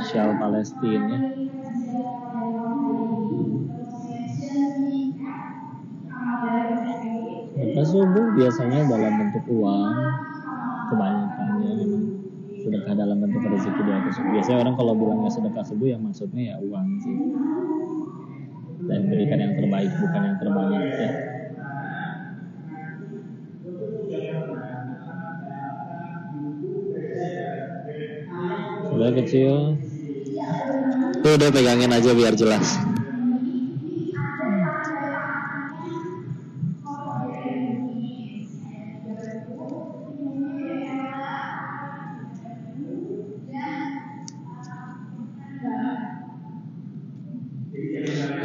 spesial Palestina ya. Sedekah subuh biasanya dalam bentuk uang, kebanyakannya memang sedekah dalam bentuk rezeki di atas. Biasanya orang kalau bilangnya sedekah subuh yang maksudnya ya uang sih, dan berikan yang terbaik bukan yang terbanyak ya. Sudah kecil tuh udah pegangin aja biar jelas.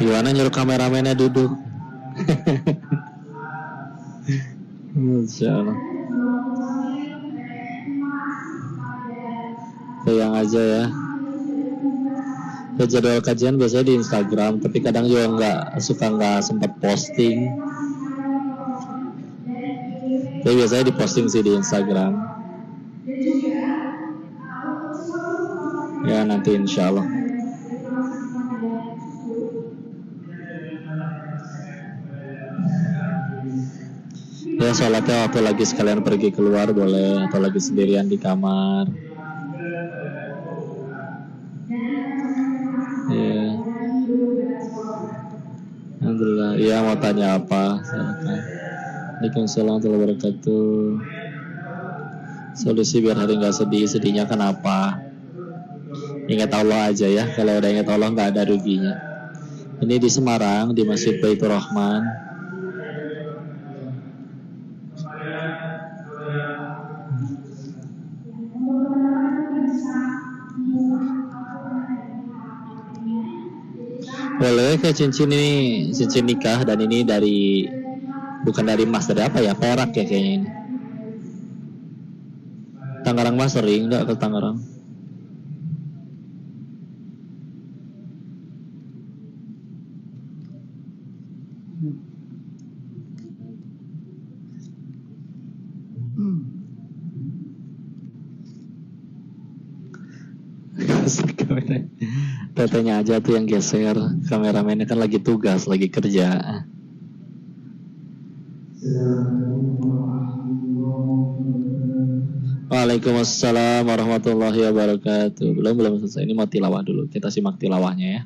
Gimana nyuruh kameramennya duduk? Insya Allah. Pegang aja ya. Jadwal kajian biasanya di Instagram, tapi kadang juga nggak sempat posting. Tapi biasanya diposting sih di Instagram. Ya nanti insya Allah. Ya sholatnya waktu lagi sekalian pergi keluar boleh, atau lagi sendirian di kamar. Ya. Alhamdulillah. Iya mau tanya apa? Silakan. Waalaikumsalam warahmatullahi wabarakatuh. Solusi biar hari nggak sedih, sedihnya kenapa? Ingat Allah aja ya. Kalau udah ingat Allah nggak ada ruginya. Ini di Semarang di Masjid Baitur Rahman. Boleh ke cincin ini, cincin nikah, dan ini dari bukan dari emas, dari apa ya, perak ya kayaknya ini. Tangerang Mas sering enggak ke Tangerang? Tetenya aja tuh yang geser, kameramennya kan lagi tugas, lagi kerja. Waalaikumsalam warahmatullahi wabarakatuh. Belum selesai, ini mau tilawah dulu. Kita simak tilawahnya ya.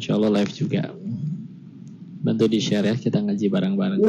Insyaallah live juga. Bantu di share ya, kita ngaji bareng-bareng.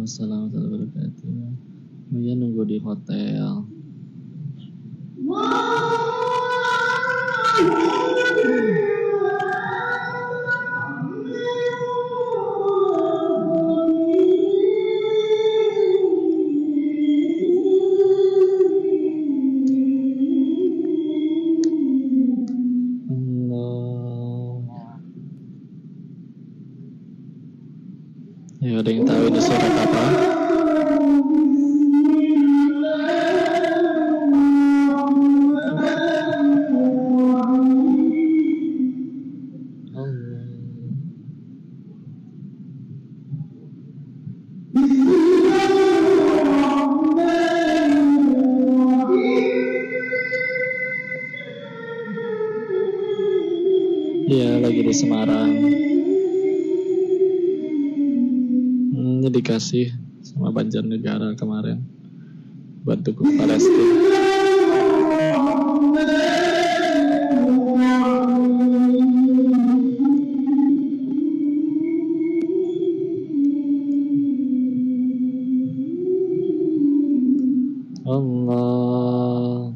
Waalaikumsalam warahmatullahi wabarakatuh. Dia nunggu di hotel. Ya, ada yang tahu ini surat apa? Iya, lagi di Semarang. Ini dikasih sama Banjarnegara kemarin buat dukung Palestina. Allah.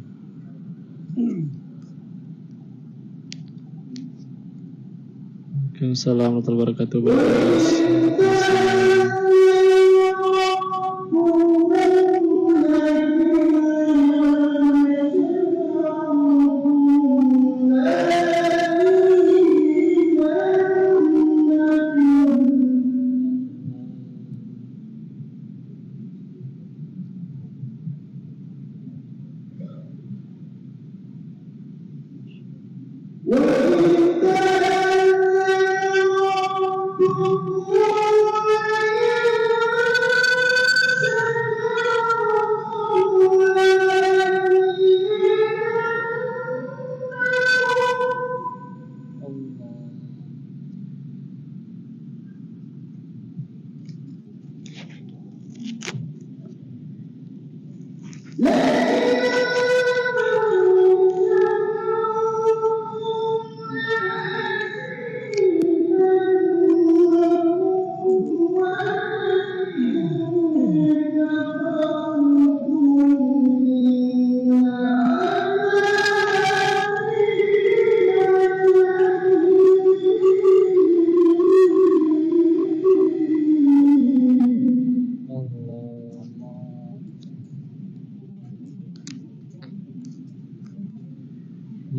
Assalamualaikum warahmatullahi wabarakatuh.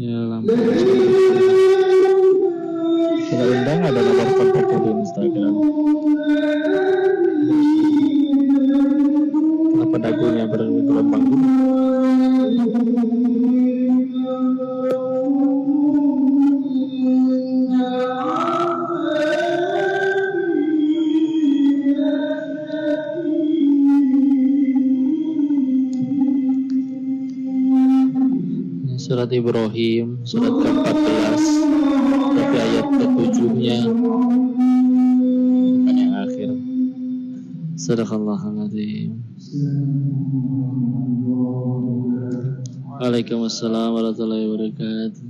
Ya, lampu. Kita undang ada nomor kontak di Instagram. Kenapa dagunya bergelombang? Surat Ibrahim, surat ke-14, tapi ayat ke-7-nya, bukan yang akhir. Sadaqallahul Azim. Waalaikumsalam warahmatullahi wabarakatuh.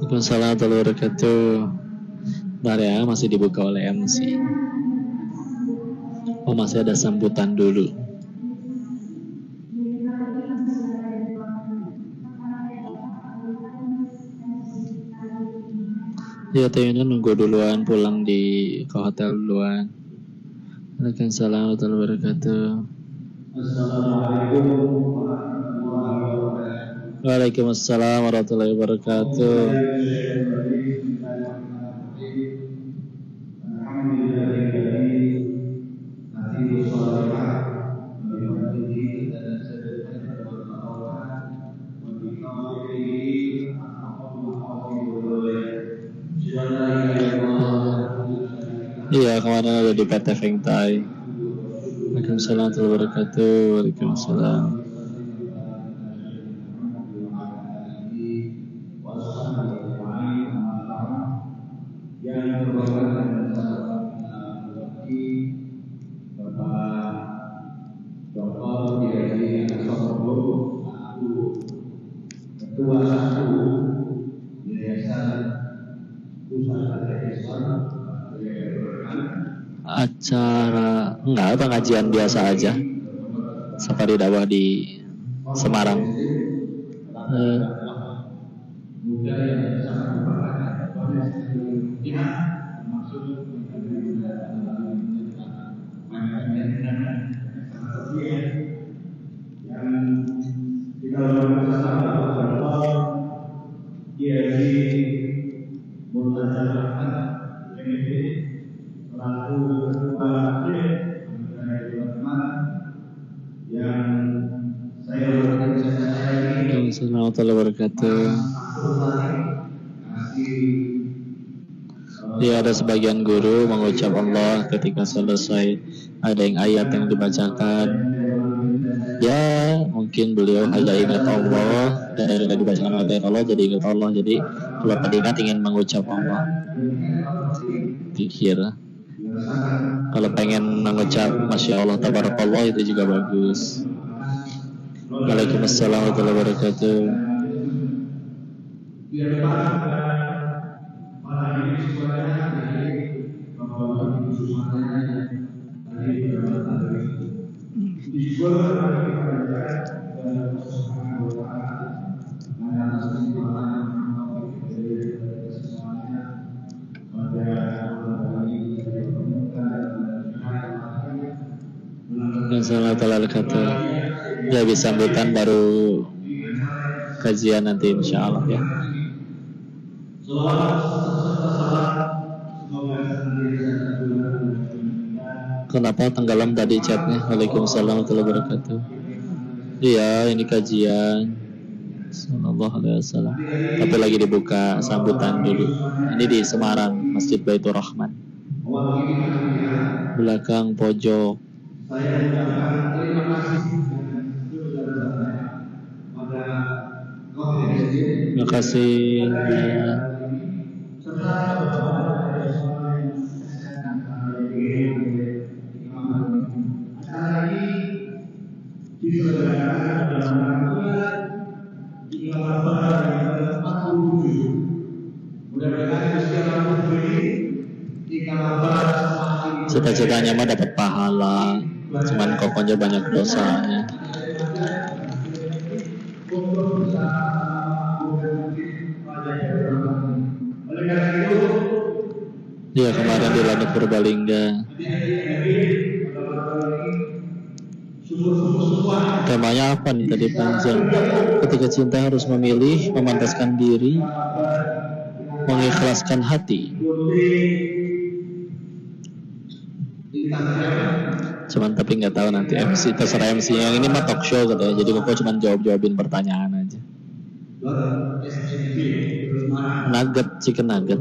Waalaikumsalam warahmatullahi wabarakatuh. Bentar ya, masih dibuka oleh MC. Oh, masih ada sambutan dulu. Ya, Tayuna nunggu duluan, pulang ke hotel duluan. Waalaikumsalam warahmatullahi wabarakatuh. Waalaikumsalam warahmatullahi wabarakatuh. Iya, kemarin ada di PT Feng Tai. Waalaikumsalam warahmatullahi wabarakatuh. Waalaikumsalam. Yang acara enggak, pengajian biasa aja safari dakwah di Semarang. Assalamualaikum warahmatullahi wabarakatuh. Ya, ada sebagian guru mengucap Allah ketika selesai ada yang ayat yang dibacakan. Ya, mungkin beliau hanya ingat Allah dan dari dibacakan ayat Allah jadi ingat Allah. Jadi kalau teringat ingin mengucap Allah. Pikir. Kalau pengen mengucap Masya Allah Tabarakallah itu juga bagus. Waalaikumsalam warahmatullahi wabarakatuh. Assalamualaikum. Ya, bisa sambutan baru kajian nanti insya Allah ya. Kenapa tenggelam tadi chatnya? Waalaikumsalam warahmatullahi wabarakatuh. Iya, ini kajian Sallallahu alaihi wasallam. Tapi lagi dibuka sambutan dulu. Ini di Semarang, Masjid Baitur Rahman. Belakang pojok. Saya ucapkan terima kasih. Terima kasih. Cita-citanya mah dapat pahala, cuman kokonya banyak dosanya. Ya, kemarin di Ladang Purbalingga. Temanya apa nih tadi panjang? Ketika cinta harus memilih, memantaskan diri, mengikhlaskan hati. Cuman tapi nggak tahu nanti MC, terserah MC. Yang ini mah talk show katanya, jadi kok cuma jawabin pertanyaan aja. Nugget, chicken nugget.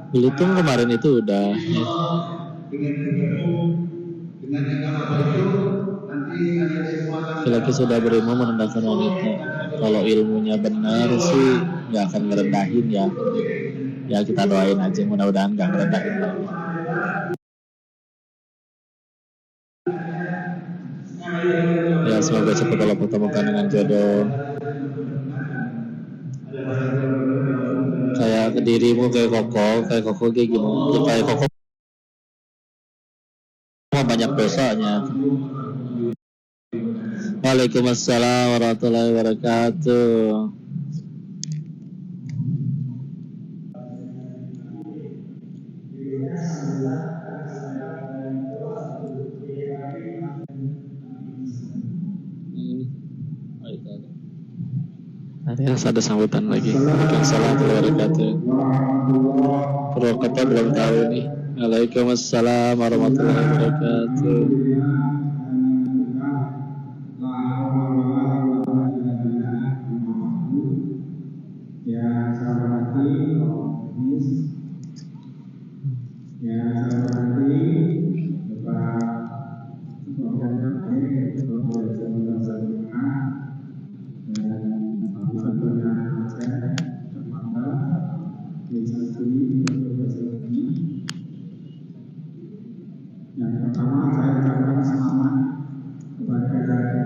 Belitung kemarin itu udah ya. Laki-laki sudah berilmu merendahkan wanita. Kalau ilmunya benar sih nggak akan ngerendahin ya. Ya kita doain aja, mudah-mudahan nggak ngerendahin lagi. Ya, semoga cepat Allah pertemukan dengan jodoh. Kayak ke dirimu, kayak koko kayak gimana? Ya, kayak koko banyak dosanya. Waalaikumsalam warahmatullahi wabarakatuh. Ada sambutan lagi. Waalaikumsalam warahmatullahi wabarakatuh. Purwokerto belum tahu nih. Waalaikumsalam warahmatullahi wabarakatuh. Yang pertama saya ucapkan selamat kepada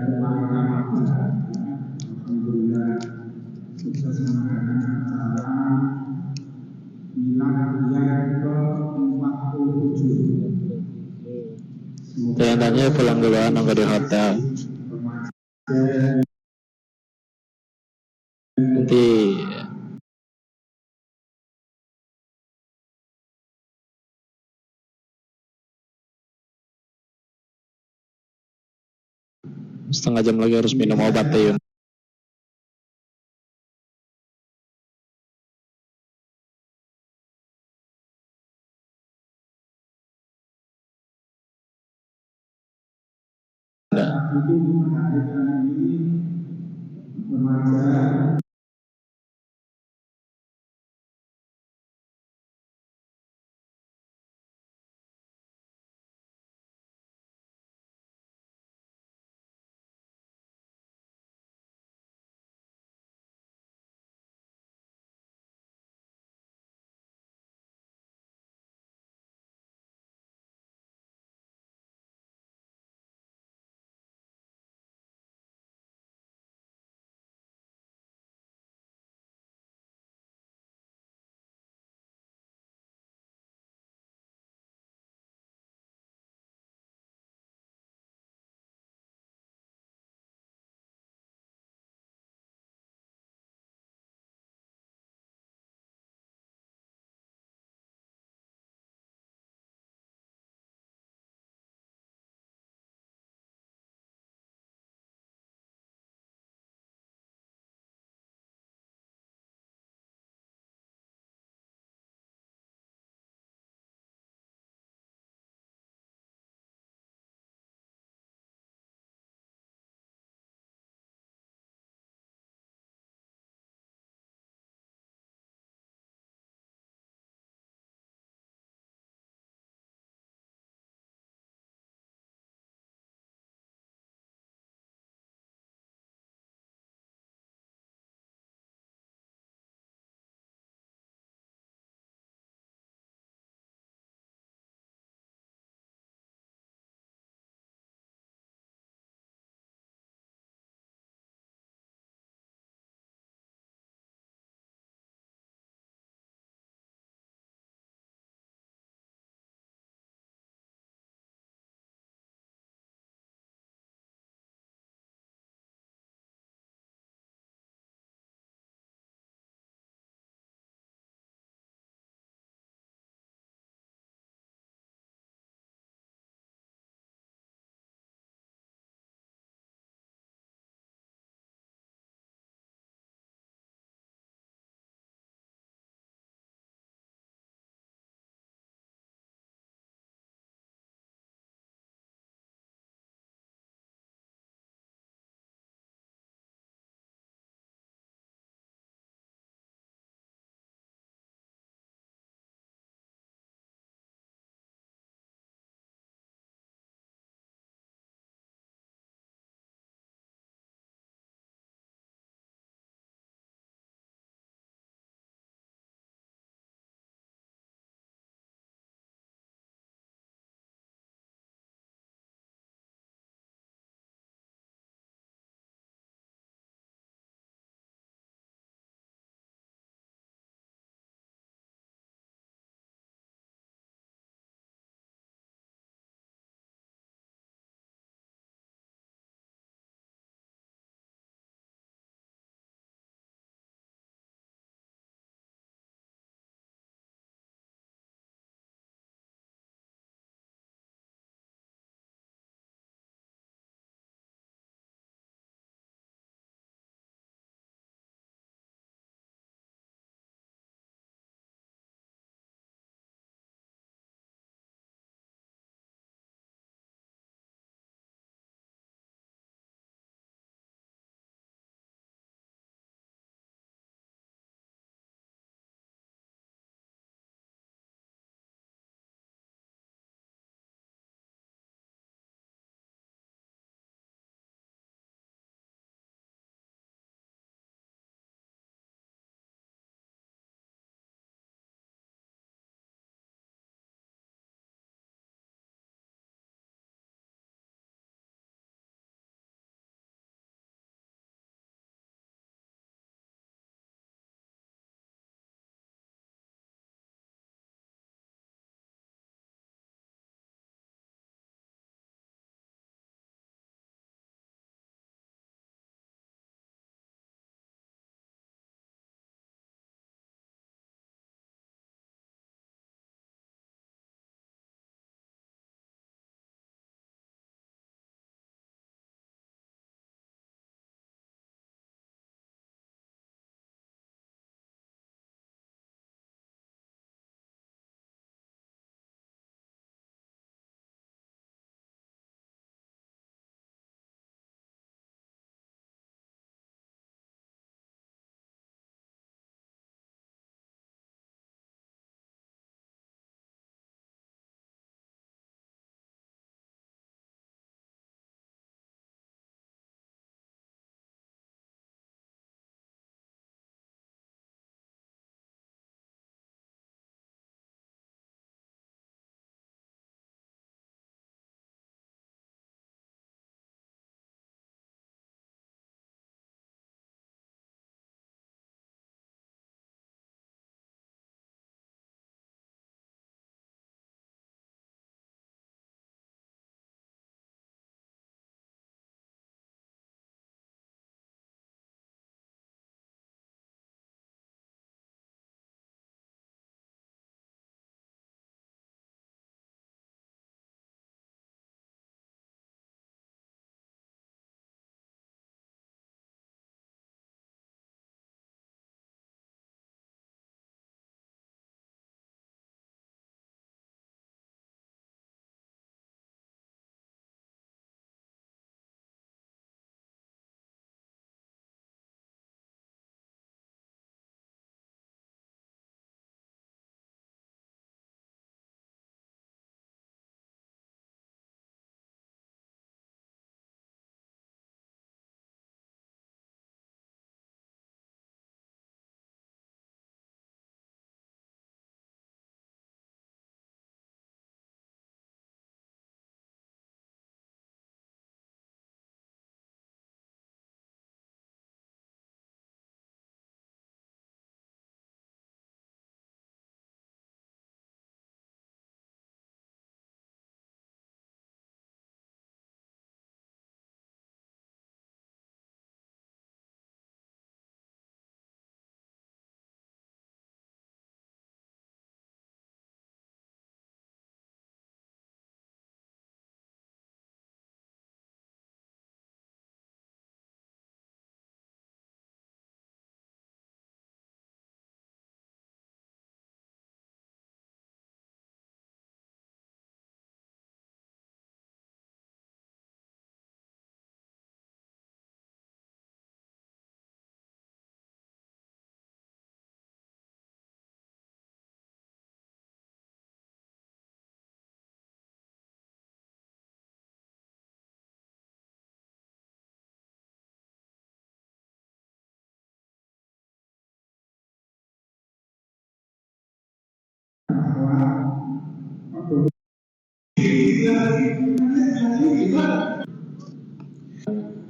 keluarga Alhamdulillah sukses mengadakan acara milad Bisanya pulang duluan nongkrong di hotel. Nanti setengah jam lagi harus minum obat deh Yun. Udah.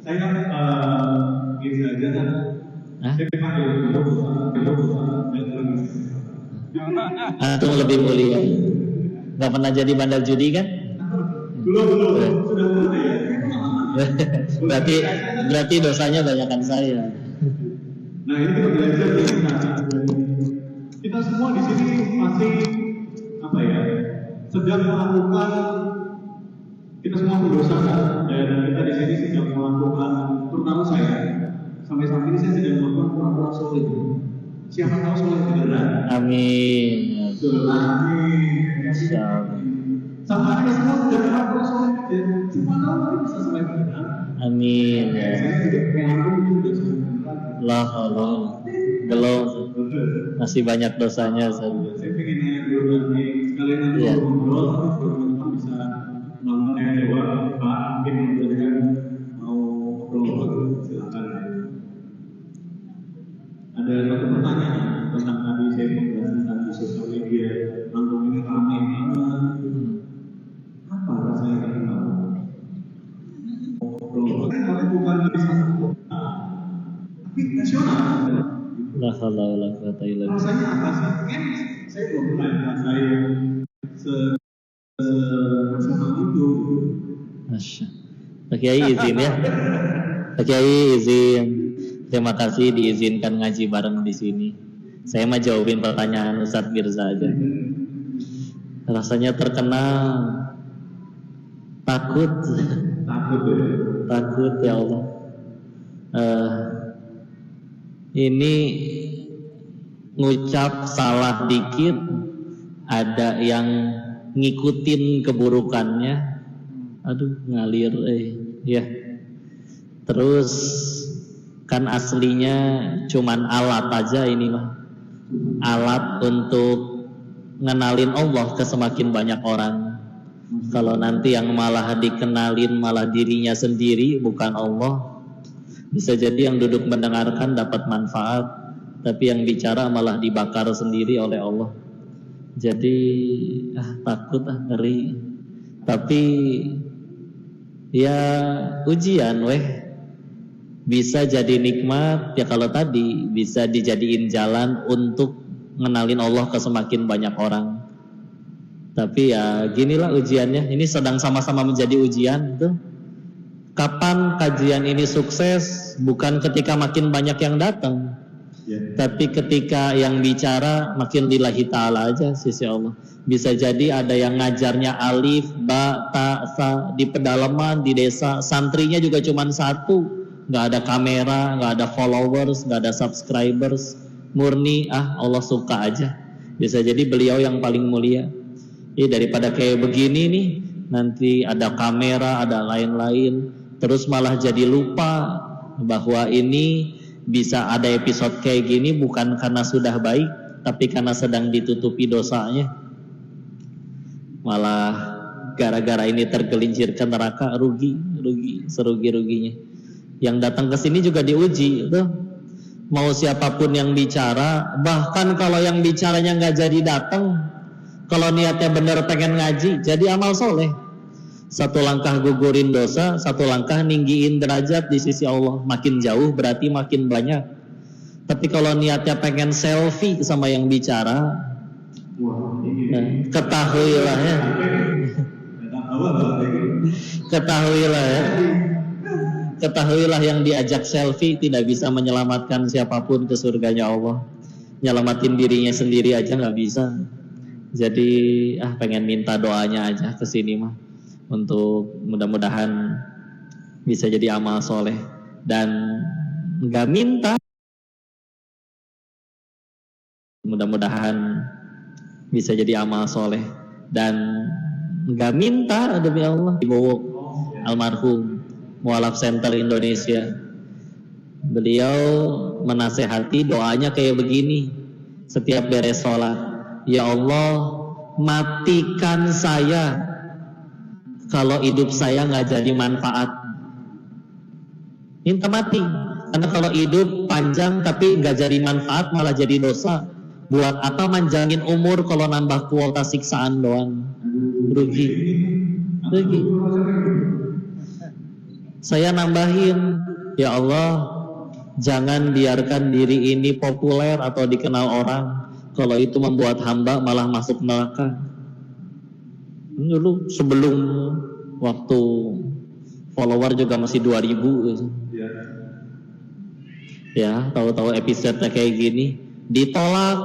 Saya gitu aja kan. Hah? Saya panggil Antum lebih mulia. Gak pernah jadi bandar judi kan? belum sudah mulai ya. berarti dosanya banyakan saya. Nah ini kita belajar ya. Kita semua di sini masih apa ya? Sedang melakukan, kita semua berdosa dan kita di sini sedang melakukan, terutama saya sampai saat ini saya sedang melakukan pura-pura soleh. Siapa tahu soleh beneran. Amin. Amin. Insyaallah. Sama kita semua sedang pura-pura soleh. Siapa tahu nanti bisa soleh beneran. Amin. Saya tidak pengen itu sudah Allah Allah. Gelo masih banyak dosanya. saya pengen nanya dulu nanti sekalian nanti Iya. ngobrol teman-teman bisa nanya jawab Pak mungkin dengan mau ngobrol silakan. Ada satu pertanyaan tentang tadi saya membahas tentang di sosial media langsung ini ramai banget. Apa rasanya kenal? Ngobrol tapi bukan dari satu tapi nasional. La haula wala quwata illa billah. Rasanya apa sih? Kan saya belum pernah ngerasain nasional itu. Masya. Pak Kiai izin ya. Pak Kiai izin. Terima kasih diizinkan ngaji bareng di sini. Saya mah jawabin pertanyaan Ustadz Mirza aja. Rasanya terkenal. Takut ya Allah. Ini ngucap salah dikit, ada yang ngikutin keburukannya. Aduh ngalir ya. Terus kan aslinya cuman alat aja ini mah. Alat untuk ngenalin Allah ke semakin banyak orang. Kalau nanti yang malah dikenalin malah dirinya sendiri bukan Allah, bisa jadi yang duduk mendengarkan dapat manfaat, tapi yang bicara malah dibakar sendiri oleh Allah. Jadi takut ngeri. Tapi ya ujian bisa jadi nikmat ya kalau tadi bisa dijadiin jalan untuk ngenalin Allah ke semakin banyak orang. Tapi ya ginilah ujiannya. Ini sedang sama-sama menjadi ujian tuh. Kapan kajian ini sukses? Bukan ketika makin banyak yang datang, tapi ketika yang bicara makin lillahi ta'ala aja sisi Allah. Bisa jadi ada yang ngajarnya alif, ba, ta, sa di pedalaman, di desa, santrinya juga cuma satu, nggak ada kamera, nggak ada followers, nggak ada subscribers, murni Allah suka aja. Bisa jadi beliau yang paling mulia. Daripada kayak begini nih, nanti ada kamera, ada lain-lain, terus malah jadi lupa bahwa ini bisa ada episode kayak gini bukan karena sudah baik, tapi karena sedang ditutupi dosanya. Malah gara-gara ini tergelincir ke neraka, rugi serugi-ruginya. Yang datang ke sini juga diuji tuh. Mau siapapun yang bicara, bahkan kalau yang bicaranya nggak jadi datang, kalau niatnya benar pengen ngaji, jadi amal soleh. Satu langkah gugurin dosa, satu langkah ninggiin derajat di sisi Allah. Makin jauh berarti makin banyak. Tapi kalau niatnya pengen selfie sama yang bicara, ketahuilah ya. Ketahuilah yang diajak selfie tidak bisa menyelamatkan siapapun ke surganya Allah. Nyelamatin dirinya sendiri aja nggak bisa. Jadi pengen minta doanya aja ke sini mah, untuk mudah-mudahan bisa jadi amal soleh. Dan nggak minta, mudah-mudahan bisa jadi amal soleh. Dan nggak minta demi Allah. Ibu almarhum Mualaf Center Indonesia, beliau menasehati doanya kayak begini setiap beres sholat. Ya Allah, matikan saya kalau hidup saya nggak jadi manfaat. Minta mati, karena kalau hidup panjang tapi nggak jadi manfaat malah jadi dosa. Buat apa manjangin umur kalau nambah kuota siksaan doang? Rugi. Saya nambahin, ya Allah, jangan biarkan diri ini populer atau dikenal orang. Kalau itu membuat hamba malah masuk neraka. Dulu sebelum waktu follower juga masih 2000. Ya, tahu-tahu episode kayak gini ditolak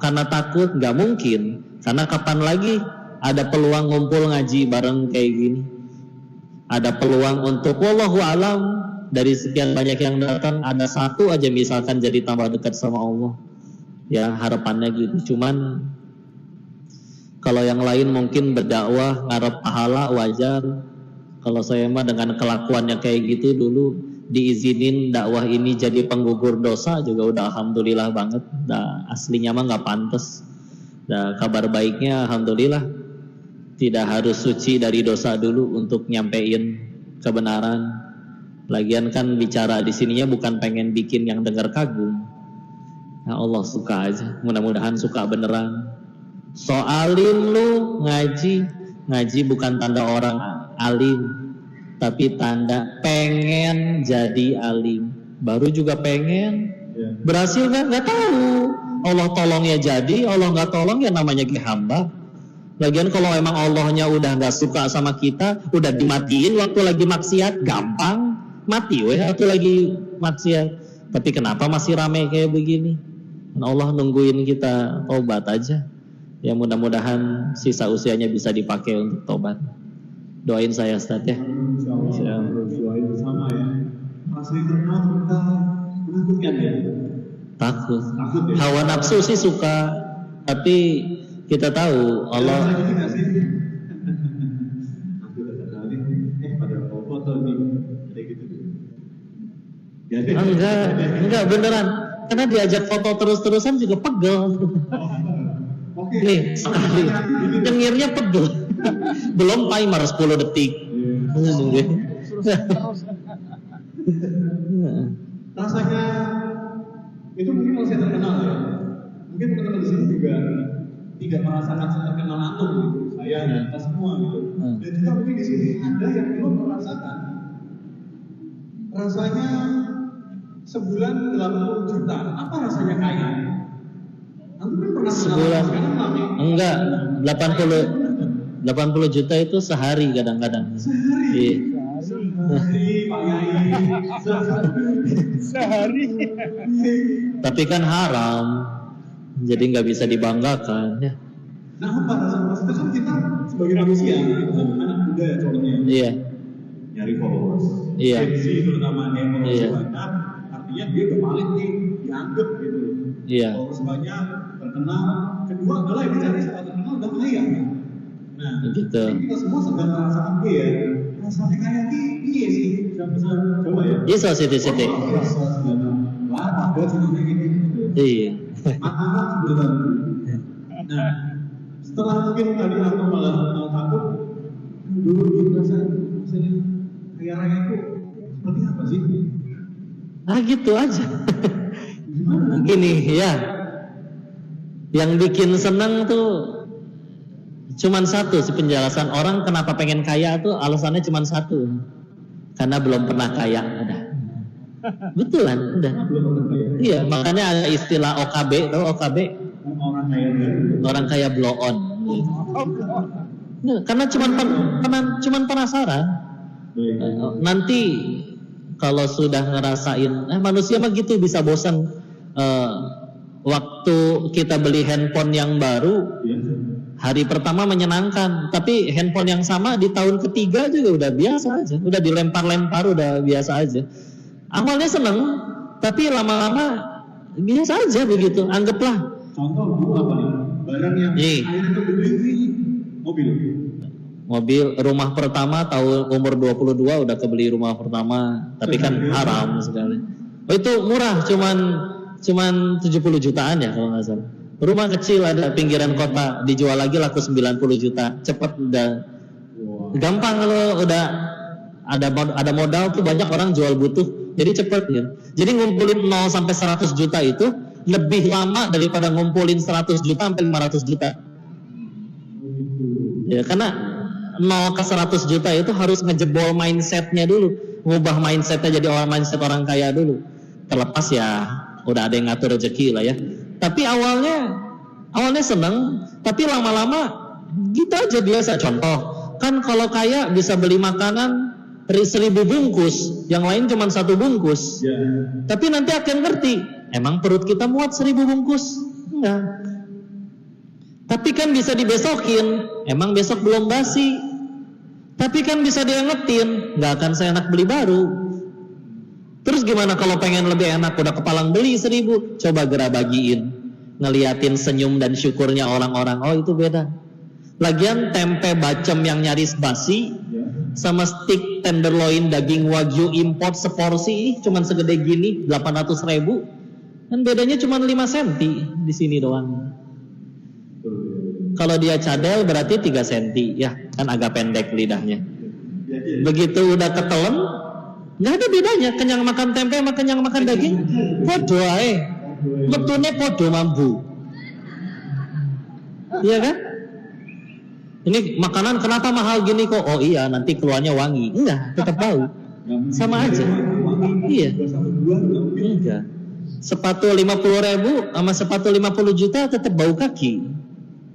karena takut, nggak mungkin. Karena kapan lagi ada peluang ngumpul ngaji bareng kayak gini? Ada peluang untuk wallahu alam dari sekian banyak yang datang ada satu aja misalkan jadi tambah dekat sama Allah. Ya harapannya gitu. Cuman kalau yang lain mungkin berdakwah ngarep pahala wajar. Kalau saya mah dengan kelakuannya kayak gitu dulu diizinin dakwah ini jadi penggugur dosa juga udah alhamdulillah banget. Aslinya mah nggak pantas. Kabar baiknya alhamdulillah tidak harus suci dari dosa dulu untuk nyampein kebenaran. Lagian kan bicara di sininya bukan pengen bikin yang dengar kagum. Ya Allah suka aja, mudah-mudahan suka beneran. Soalin lu ngaji bukan tanda orang alim, tapi tanda pengen jadi alim. Baru juga pengen, berhasil nggak tahu. Allah tolong ya jadi, Allah nggak tolong ya namanya hamba. Lagian kalau emang Allahnya udah nggak suka sama kita, udah dimatiin waktu lagi maksiat, gampang mati waktu lagi maksiat. Tapi kenapa masih rame kayak begini? Allah nungguin kita tobat aja. Ya mudah-mudahan sisa usianya bisa dipakai untuk tobat. Doain saya Ustaz ya. Insyaallah doain bersama ya. Rasa internal kita menakutkan ya. Takut ya. Hawa nafsu sih suka, tapi kita tahu Allah. Enggak beneran. Karena diajak foto terus-terusan juga pegel. Nih sekali nyengirnya pegel. Belum timer 10 detik. Rasanya itu mungkin kalau saya terkenal ya. Mungkin teman-teman di sini juga tidak merasakan terkenal antum gitu. Saya dan kita semua gitu. Dan juga mungkin di sini ada yang belum merasakan. Rasanya sebulan 80 juta. Apa rasanya kaya? Antum kan pernah sebulan? Enggak, 80 juta itu sehari kadang-kadang. Sehari? Iya. Sehari, Pak Yai. Sehari. Tapi kan haram, jadi nggak bisa dibanggakan ya. Nah apa rasanya? Itu kan kita sebagai manusia, itu kan anak muda ya contohnya. Iya. Nyari followers. Iya. Gengsi terutama followers Iya. banyak, artinya dia udah paling nih dianggap gitu. Iya. Followers banyak, terkenal. Kedua adalah yang dicari setelah terkenal udah kaya. Nah, gitu. Kita semua sedang merasakan ya. Rasanya kaya iya sih. Bisa coba ya. Bisa siti-siti. Wah, buat semuanya gini. Iya. Makanan betul. Nah, setelah mungkin tadi aku malah takut dulu rasanya kaya raya itu seperti apa sih? Gitu aja. Gini ya. Yang bikin senang tuh cuman satu sih penjelasan orang kenapa pengen kaya tuh alasannya cuman satu. Karena belum pernah kaya. Udah. Betulan, udah. Iya, makanya ada istilah OKB, tahu OKB? Orang kaya blow on. Nah, karena cuman penasaran. Nanti kalau sudah ngerasain, manusia mah gitu bisa bosan. Waktu kita beli handphone yang baru, hari pertama menyenangkan, tapi handphone yang sama di tahun ketiga juga udah biasa aja, udah dilempar-lempar udah biasa aja. Awalnya seneng, tapi lama-lama biasa aja begitu. Anggaplah. Contoh dulu apa nih? Barang yang akhirnya kebeli mobil. Rumah pertama tahun umur 22 udah kebeli rumah pertama, tapi kan haram sekali. Oh itu murah, cuman 70 jutaan ya kalau nggak salah. Rumah kecil ada pinggiran kota, dijual lagi laku 90 juta, cepet udah. Gampang kalau udah ada modal tuh banyak orang jual butuh. Jadi cepet ya. Jadi ngumpulin 0 sampai 100 juta itu lebih lama daripada ngumpulin 100 juta sampai 500 juta. Ya, karena 0 ke 100 juta itu harus ngejebol mindsetnya dulu, ngubah mindsetnya jadi mindset orang kaya dulu. Terlepas ya udah ada yang ngatur rezeki lah ya. Tapi awalnya seneng, tapi lama-lama gitu aja biasa. Contoh, kan kalau kaya bisa beli makanan 1000 bungkus, yang lain cuma 1 bungkus. Tapi nanti akan ngerti, emang perut kita muat 1000 bungkus? Enggak. Tapi kan bisa dibesokin, emang besok belum basi. Tapi kan bisa diangetin, nggak akan seenak beli baru. Terus gimana kalau pengen lebih enak, udah kepalang beli 1000, coba gerak bagiin, ngeliatin senyum dan syukurnya orang-orang. Oh itu beda. Lagian tempe bacem yang nyaris basi sama stik tenderloin daging wagyu import seporsi cuman segede gini 800.000, kan bedanya cuma 5 cm di sini doang. Kalau dia cadel berarti 3 cm, ya kan agak pendek lidahnya. Begitu udah ketelen, nggak ada bedanya. Kenyang makan tempe sama kenyang makan daging, podo ae. Metune podo mambu. Iya kan? Ini makanan kenapa mahal gini kok? Oh iya, nanti keluarnya wangi. Enggak, tetap bau. Sama aja. Iya. Enggak. Sepatu 50.000 sama sepatu 50 juta tetap bau kaki.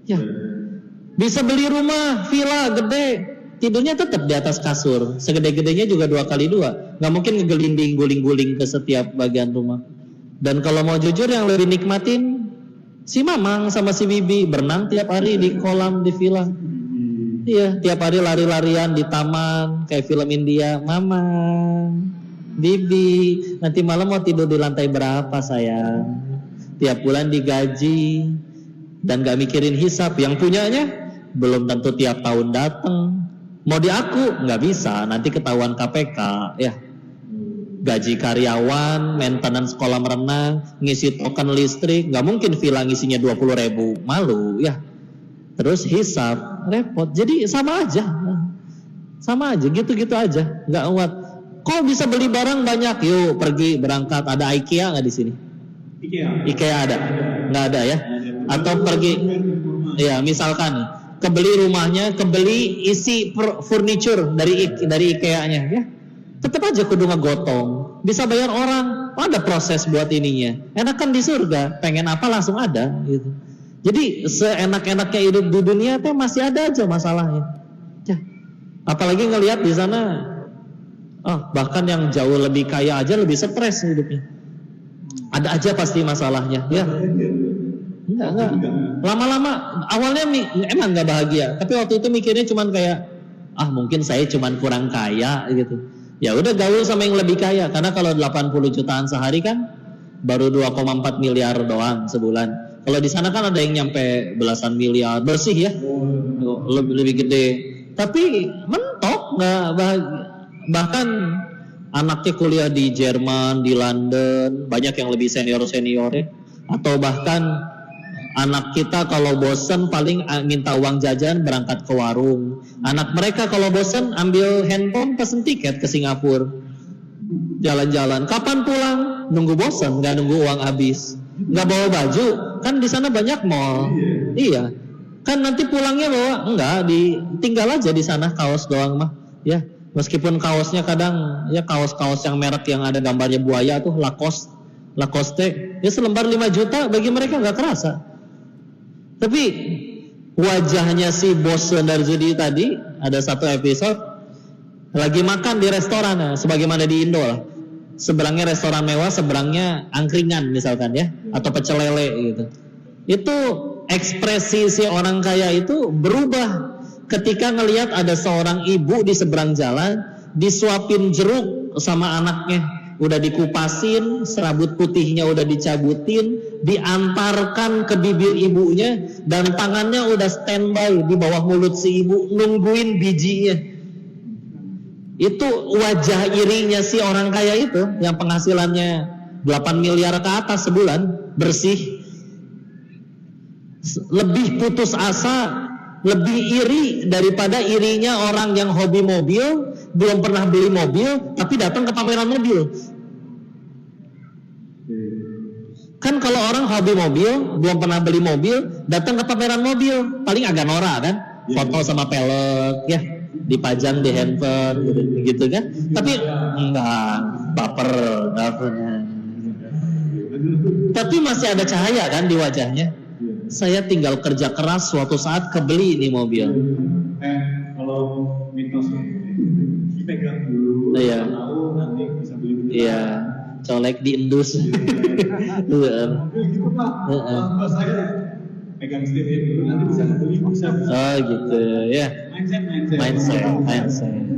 Ya, bisa beli rumah, villa gede, tidurnya tetap di atas kasur, segede-gedenya juga 2x2, nggak mungkin ngegelinding guling-guling ke setiap bagian rumah. Dan kalau mau jujur yang lebih nikmatin si Mamang sama si Bibi berenang tiap hari di kolam di villa. Iya, tiap hari lari-larian di taman kayak film India. Mamang, Bibi, nanti malam mau tidur di lantai berapa sayang? Tiap bulan digaji. Dan gak mikirin hisap, yang punyanya belum tentu tiap tahun datang. Mau diaku nggak bisa, nanti ketahuan KPK ya. Gaji karyawan, maintenance kolam renang, ngisi token listrik, nggak mungkin villa ngisinya 20.000, malu ya. Terus hisap, repot. Jadi sama aja gitu-gitu aja, nggak kuat. Kok bisa beli barang banyak? Yuk pergi berangkat. Ada IKEA nggak di sini? IKEA ada? Nggak ada ya? Atau pergi, ya misalkan kebeli rumahnya, kebeli isi furniture dari IKEA-nya ya, tetap aja kudu ngegotong. Bisa bayar orang, ada proses buat ininya. Enakan di surga, pengen apa langsung ada gitu. Jadi seenak-enaknya hidup di dunia teh masih ada aja masalahnya. Ya. Apalagi ngelihat di sana, bahkan yang jauh lebih kaya aja lebih stres hidupnya. Ada aja pasti masalahnya ya. Enggak. Lama-lama awalnya emang nggak bahagia, tapi waktu itu mikirnya cuman kayak mungkin saya cuman kurang kaya gitu. Ya udah gaul sama yang lebih kaya, karena kalau 80 jutaan sehari kan baru 2,4 miliar doang sebulan. Kalau di sana kan ada yang nyampe belasan miliar bersih ya, lebih gede. Tapi mentok nggak bahagia. Bahkan anaknya kuliah di Jerman, di London, banyak yang lebih senior-seniornya, atau bahkan anak kita kalau bosen paling minta uang jajan berangkat ke warung. Anak mereka kalau bosen ambil handphone pesen tiket ke Singapura, jalan-jalan. Kapan pulang? Nunggu bosen, nggak nunggu uang habis. Nggak bawa baju, kan di sana banyak mall. Iya, kan nanti pulangnya bawa enggak, tinggal aja di sana kaos doang mah. Ya, meskipun kaosnya kadang ya kaos-kaos yang merek yang ada gambarnya buaya tuh Lacoste, ya selembar 5 juta bagi mereka nggak kerasa. Tapi wajahnya si bos Sundarzudi tadi, ada satu episode lagi makan di restoran, sebagaimana di Indo lah. Seberangnya restoran mewah, seberangnya angkringan misalkan ya, atau pecel lele gitu. Itu ekspresi si orang kaya itu berubah ketika ngelihat ada seorang ibu di seberang jalan disuapin jeruk sama anaknya. Udah dikupasin, serabut putihnya udah dicabutin, diantarkan ke bibir ibunya, dan tangannya udah standby di bawah mulut si ibu nungguin bijinya. Itu wajah irinya si orang kaya itu, yang penghasilannya 8 miliar ke atas sebulan bersih, lebih putus asa, lebih iri daripada irinya orang yang hobi mobil, belum pernah beli mobil tapi datang ke pameran mobil. Kan kalau orang hobi mobil, belum pernah beli mobil, datang ke pameran mobil, paling agak norak kan? Foto sama pelek, ya, dipajang di handphone, gitu kan? Tapi enggak, baper, tapi masih ada cahaya kan di wajahnya. Saya tinggal kerja keras, suatu saat kebeli nih mobil. Kalau mitos dipegang dulu, Iya. tahu nanti bisa beli beneran. Iya, colek diendus. Mobil gitu Pak, Mbak saya pegang setirnya dulu, nanti bisa beli, bisa. Oh gitu, ya. Mindset,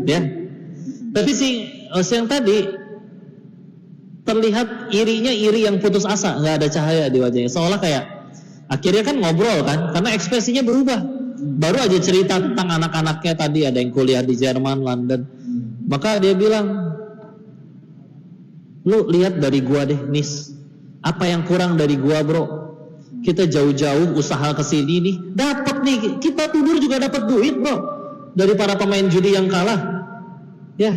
ya. Tapi sih, yang tadi terlihat iri yang putus asa, nggak ada cahaya di wajahnya, seolah kayak akhirnya kan ngobrol kan, karena ekspresinya berubah. Baru aja cerita tentang anak-anaknya tadi, ada yang kuliah di Jerman, London. Maka dia bilang, lu lihat dari gua deh, Nis, apa yang kurang dari gua bro? Kita jauh-jauh usaha kesini nih, dapat nih, kita tidur juga dapat duit bro, dari para pemain judi yang kalah, ya.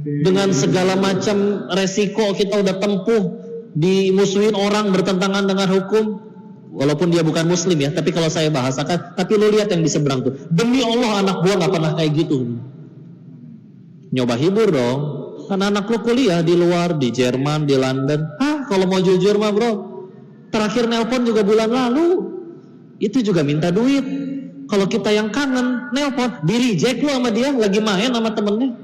Dengan segala macam resiko kita udah tempuh, dimusuhin orang, bertentangan dengan hukum. Walaupun dia bukan muslim ya, tapi kalau saya bahasakan, tapi lu lihat yang di seberang tuh, demi Allah anak gua nggak pernah kayak gitu. Nyoba hibur dong, kan anak lu kuliah di luar, di Jerman, di London. Kalau mau jujur mah bro, terakhir nelpon juga bulan lalu, itu juga minta duit. Kalau kita yang kangen, nelpon, di reject lu sama dia, lagi main sama temennya.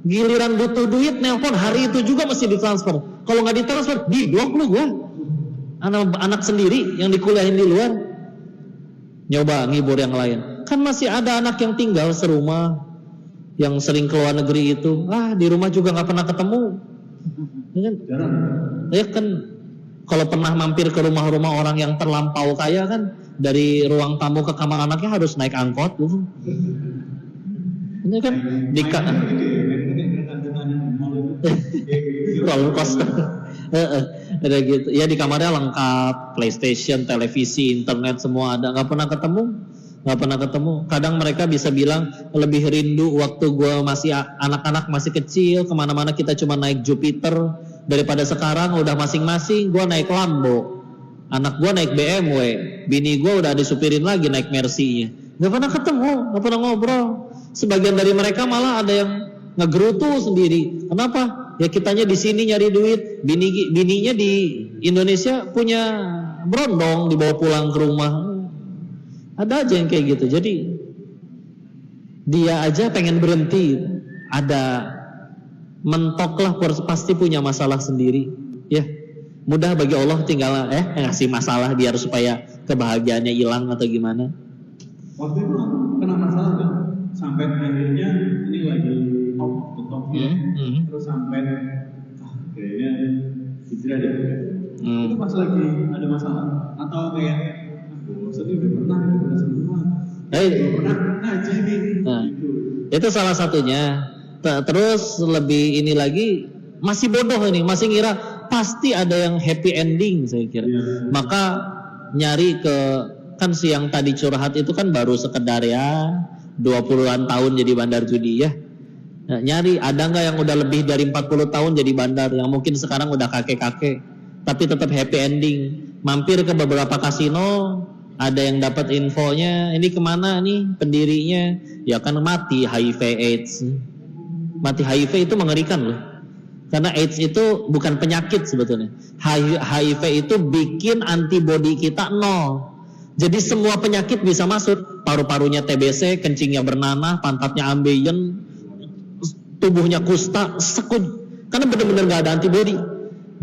Giliran butuh duit, nelpon, hari itu juga mesti ditransfer. Kalau nggak ditransfer, di blok lu gua. Anak sendiri yang dikuliahin di luar. Nyoba ngibur yang lain. Kan masih ada anak yang tinggal serumah, yang sering keluar negeri itu. Di rumah juga nggak pernah ketemu. Ya kan, kalau pernah mampir ke rumah-rumah orang yang terlampau kaya kan, dari ruang tamu ke kamar anaknya harus naik angkot tuh. Ini kan roller coaster. Ada gitu. Ya di kamarnya lengkap, PlayStation, televisi, internet semua ada. Nggak pernah ketemu. Kadang mereka bisa bilang lebih rindu waktu gue masih anak-anak masih kecil, kemana-mana kita cuma naik Jupiter, daripada sekarang udah masing-masing gue naik Lambo, anak gue naik BMW, bini gue udah disupirin lagi naik Mercy-nya. Nggak pernah ketemu, nggak pernah ngobrol. Sebagian dari mereka malah ada yang ngegerutu sendiri. Kenapa? Ya kitanya di sini nyari duit, bininya di Indonesia punya berondong dibawa pulang ke rumah. Ada aja yang kayak gitu. Jadi dia aja pengen berhenti, ada mentok lah, pasti punya masalah sendiri. Ya mudah bagi Allah tinggal ngasih masalah biar supaya kebahagiaannya hilang atau gimana. Waktu itu aku kena masalah tuh, sampai akhirnya ini lagi top-topnya, terus sampai kayaknya hijrah deh. Itu pas lagi ada masalah atau kayak bosan ini udah pernah semua. Pernah aja nih. Gitu. Itu salah satunya. Terus lebih ini lagi, masih bodoh ini, masih ngira pasti ada yang happy ending saya kira. Maka nyari ke, kan si yang tadi curhat itu kan baru sekedar ya 20-an tahun jadi bandar judi ya. Nah, nyari ada nggak yang udah lebih dari 40 tahun jadi bandar, yang mungkin sekarang udah kakek-kakek tapi tetap happy ending. Mampir ke beberapa kasino, ada yang dapat infonya, ini kemana nih pendirinya, ya kan mati HIV AIDS. Mati HIV itu mengerikan loh, karena AIDS itu bukan penyakit sebetulnya. HIV itu bikin antibodi kita nol. Jadi semua penyakit bisa masuk, paru-parunya TBC, kencingnya bernanah, pantatnya ambeien, tubuhnya kusta, sekut, karena benar-benar nggak ada antibodi.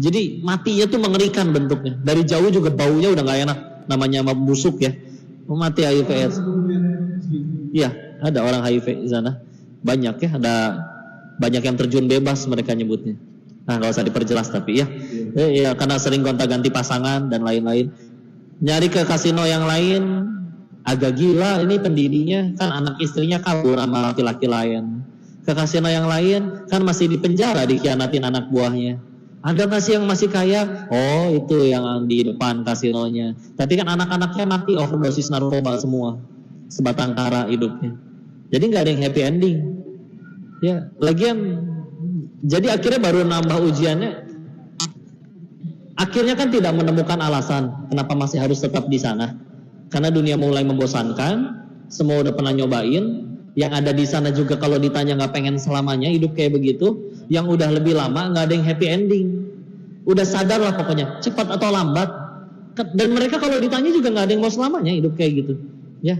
Jadi matinya tuh mengerikan bentuknya. Dari jauh juga baunya udah nggak enak, namanya busuk ya. Mati HIV/AIDS. Iya, ada orang HIV di sana. Banyak ya, ada banyak yang terjun bebas mereka nyebutnya. Nah, nggak usah diperjelas tapi ya. Ya karena sering gonta-ganti pasangan dan lain-lain. Nyari ke kasino yang lain agak gila, ini pendirinya kan anak istrinya kabur sama laki-laki lain. Ke kasino yang lain kan masih di penjara, dikhianatin anak buahnya. Ada nggak sih yang masih kaya? Oh itu yang di depan kasinonya. Tapi kan anak-anaknya mati overdosis narkoba semua, sebatang kara hidupnya. Jadi nggak ada yang happy ending. Ya lagian, jadi akhirnya baru nambah ujiannya. Akhirnya kan tidak menemukan alasan kenapa masih harus tetap di sana. Karena dunia mulai membosankan, semua udah pernah nyobain. Yang ada di sana juga kalau ditanya nggak pengen selamanya hidup kayak begitu. Yang udah lebih lama nggak ada yang happy ending. Udah sadar lah pokoknya, cepat atau lambat. Dan mereka kalau ditanya juga nggak ada yang mau selamanya hidup kayak gitu. Ya,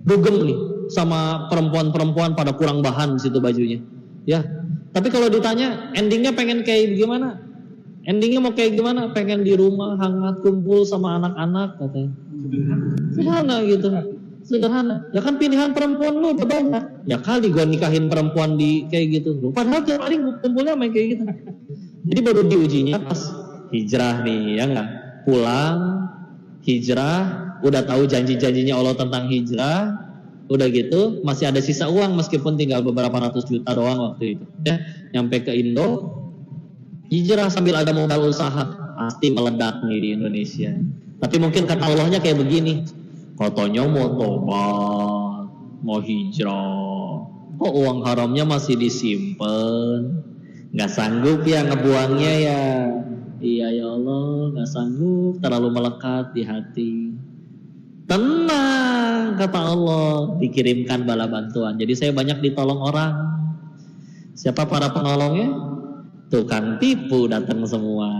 dugem nih sama perempuan-perempuan pada kurang bahan di situ bajunya. Ya, tapi kalau ditanya endingnya pengen kayak gimana? Endingnya mau kayak gimana? Pengen di rumah hangat kumpul sama anak-anak katanya. Sederhana gitu. Sederhana. Ya kan pilihan perempuan lu udah banyak. Ya kali gua nikahin perempuan di kayak gitu. Padahal tiap hari kumpulnya main kayak gitu. Jadi baru diujinya pas hijrah nih, ya enggak? Pulang hijrah, udah tahu janji-janjinya Allah tentang hijrah, udah gitu masih ada sisa uang meskipun tinggal beberapa ratus juta doang waktu itu. Ya, nyampe ke Indo, hijrah sambil ada modal usaha, pasti meledak nih di Indonesia. Tapi mungkin kata Allahnya kayak begini, katanya mau tobat, mau hijrah, kok uang haramnya masih disimpan, nggak sanggup ya ngebuangnya ya. Iya ya Allah, nggak sanggup, terlalu melekat di hati. Tenang, kata Allah, dikirimkan bala bantuan. Jadi saya banyak ditolong orang. Siapa para penolongnya? Tukang tipu datang semua.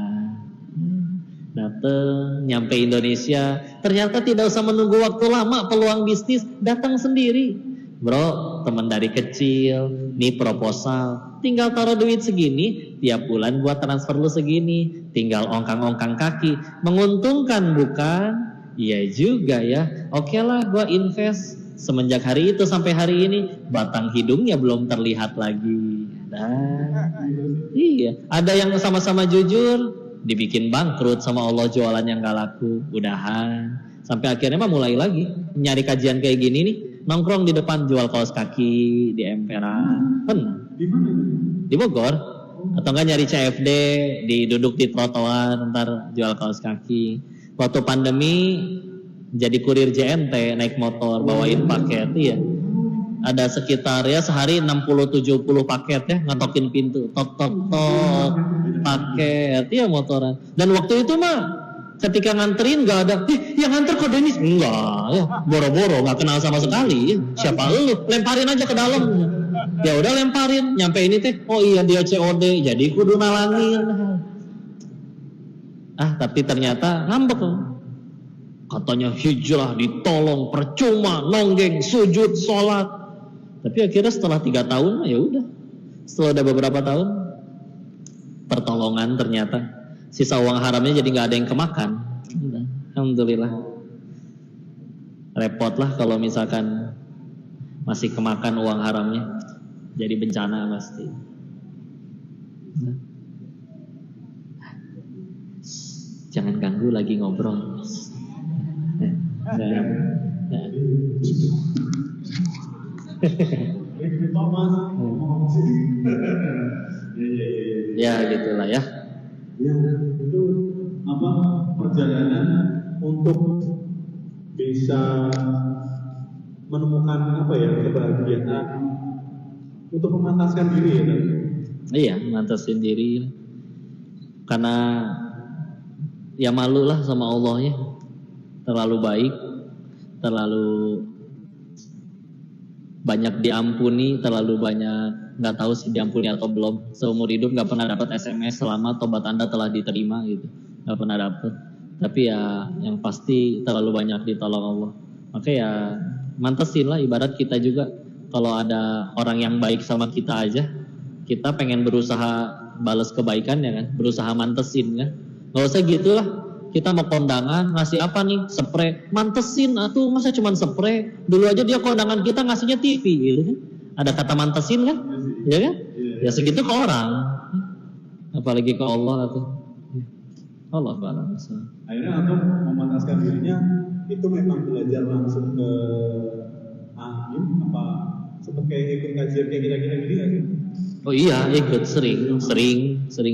Datang, nyampe Indonesia, ternyata tidak usah menunggu waktu lama, peluang bisnis datang sendiri. Bro, teman dari kecil, nih proposal, tinggal taruh duit segini, tiap bulan gua transfer lu segini, tinggal ongkang-ongkang kaki, menguntungkan bukan? Iya juga ya, oke lah gua invest. Semenjak hari itu sampai hari ini, batang hidungnya belum terlihat lagi. Nah, iya, ada yang sama-sama jujur, dibikin bangkrut sama Allah jualan yang gak laku, udahan. Sampai akhirnya mah mulai lagi, nyari kajian kayak gini nih, nongkrong di depan jual kaos kaki di emperan. Pernah? Di Bogor. Atau enggak nyari CFD, duduk di trotoar ntar jual kaos kaki. Waktu pandemi jadi kurir JNT, naik motor bawain paket. Iya. Ada sekitar ya sehari 60-70 paket ya, ngetokin pintu, tok paket. Iya motoran. Dan waktu itu mah ketika nganterin nggak ada, yang nganter kok Denis? Enggak, ya boro-boro nggak kenal sama sekali. Siapa lu? Lemparin aja ke dalam. Ya udah lemparin, nyampe ini teh, oh iya dia COD, jadi kudu nalangin. Tapi ternyata ngambek. Katanya hijrah ditolong percuma, nonggeng, sujud, sholat. Tapi akhirnya setelah 3 tahun, ya udah. Setelah ada beberapa tahun, pertolongan ternyata. Sisa uang haramnya jadi nggak ada yang kemakan. Alhamdulillah. Repot lah kalau misalkan masih kemakan uang haramnya, jadi bencana pasti. Jangan ganggu lagi ngobrol. Ya gitulah ya. Ya, itu perjalanan untuk bisa menemukan kebahagiaan untuk memantaskan diri ya. Iya, memantaskan diri. Karena ya malu lah sama Allahnya. Terlalu baik, terlalu banyak diampuni, terlalu banyak nggak tahu sih diampuni atau belum. Seumur hidup nggak pernah dapat SMS selamat tobat Anda telah diterima gitu, nggak pernah dapat. Tapi ya yang pasti terlalu banyak ditolong Allah. Maka ya mantesin lah, ibarat kita juga kalau ada orang yang baik sama kita aja, kita pengen berusaha balas kebaikan ya kan, berusaha mantesin kan. Nggak usah gitulah. Kita mau kondangan, ngasih apa nih? Spray. Mantesin atuh, masa cuma spray? Dulu aja dia kondangan kita ngasihnya TV gitu kan. Ada kata mantesin kan? Ya kan? Ya segitu ke orang. Apalagi ke Allah tuh. Allah ba'ala. Akhirnya untuk memantaskan dirinya itu memang belajar langsung ke Ahim apa sempat kayak ikut kajian kayak gini kan? Oh iya, ikut sering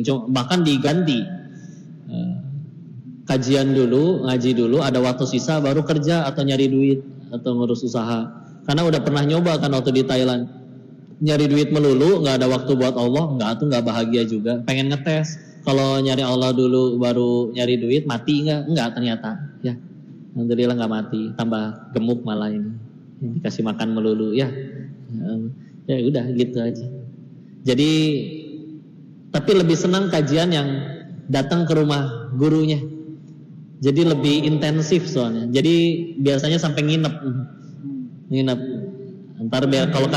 cuma bahkan diganti. Kajian dulu, ngaji dulu, ada waktu sisa baru kerja atau nyari duit atau ngurus usaha. Karena udah pernah nyoba kan waktu di Thailand, nyari duit melulu, nggak ada waktu buat Allah, nggak bahagia juga. Pengen ngetes, kalau nyari Allah dulu baru nyari duit mati enggak ternyata ya. Alhamdulillah nggak mati, tambah gemuk malah ini. Dikasih makan melulu ya. Ya udah gitu aja. Jadi tapi lebih senang kajian yang datang ke rumah gurunya. Jadi lebih intensif soalnya. Jadi biasanya sampai nginep. Ntar kalau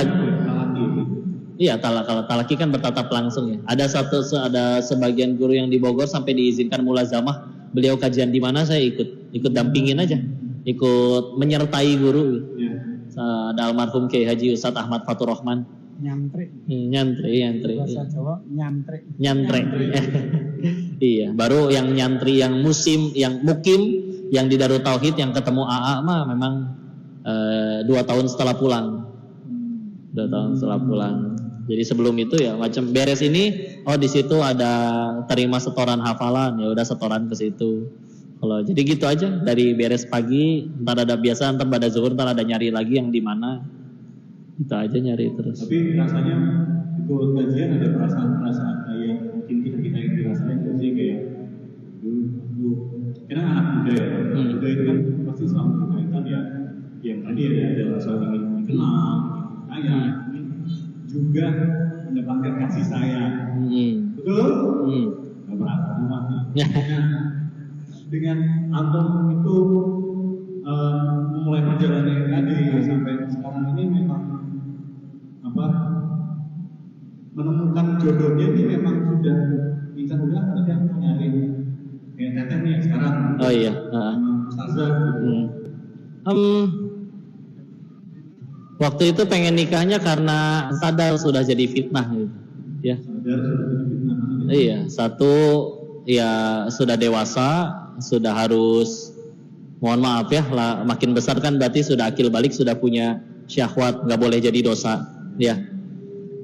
iya, kalau talaki kan bertatap langsung ya. Ada sebagian guru yang di Bogor sampai diizinkan mulazamah. Beliau kajian di mana saya ikut dampingin aja. Ikut menyertai guru. Ada almarhum Kiai Haji Ustadz Ahmad Fatur Rahman. Nyantri. Bahasa Jawa nyantri. Iya, baru yang nyantri yang mukim yang di Darut Tauhid yang ketemu AA mah memang 2 tahun setelah pulang. 2 tahun setelah pulang. Jadi sebelum itu ya macam beres ini, di situ ada terima setoran hafalan, ya udah setoran ke situ. Kalau jadi gitu aja dari beres pagi, ntar ada biasa, ntar pada zuhur, ntar ada nyari lagi yang di mana. Itu aja nyari terus. Tapi rasanya ikut kajian ada perasaan kayak mungkin kita yang dirasain itu sih kayak dulu karena anak muda ya, muda itu kan pasti selalu berkaitan ya yang tadi ada rasa ingin dikenal, kaya, juga mendapatkan kasih sayang. Betul? Gak berapa rumah. Dengan Anton itu memulai perjalanan yang tadi sampai sekarang ini memang menemukan jodohnya ini memang sudah bisa udah yang nyari kayak teteh nih sekarang. Oh iya. Ustazah. Waktu itu pengen nikahnya karena sadar sudah jadi fitnah gitu. Ya. Sadar sudah jadi fitnah. Iya, satu ya sudah dewasa, sudah harus mohon maaf ya lah, makin besar kan berarti sudah akil balik, sudah punya syahwat, nggak boleh jadi dosa ya.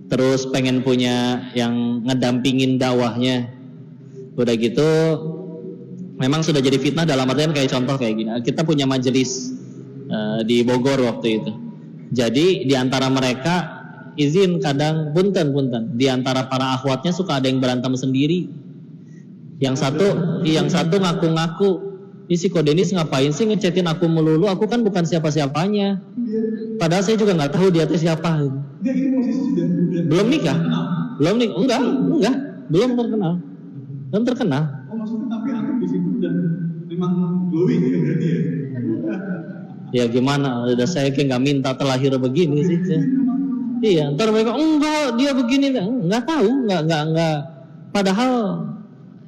Terus pengen punya yang ngedampingin dakwahnya, udah gitu memang sudah jadi fitnah dalam artian kayak contoh kayak gini, kita punya majelis di Bogor waktu itu. Jadi di antara mereka izin kadang punten di antara para akhwatnya suka ada yang berantem sendiri. Yang satu ngaku-ngaku, si Ko Denis ngapain sih ngechatin aku melulu? Aku kan bukan siapa-siapanya. Padahal saya juga nggak tahu dia siapa. Dia ini posisi sudah belum nikah? Enggak, belum terkenal. Oh maksudnya tapi aku di situ dan memang glowing ya berarti ya? Ya gimana? Udah saya kayak nggak minta terlahir begini sih. Iya, ntar mereka enggak dia begini, nggak tahu, nggak. Padahal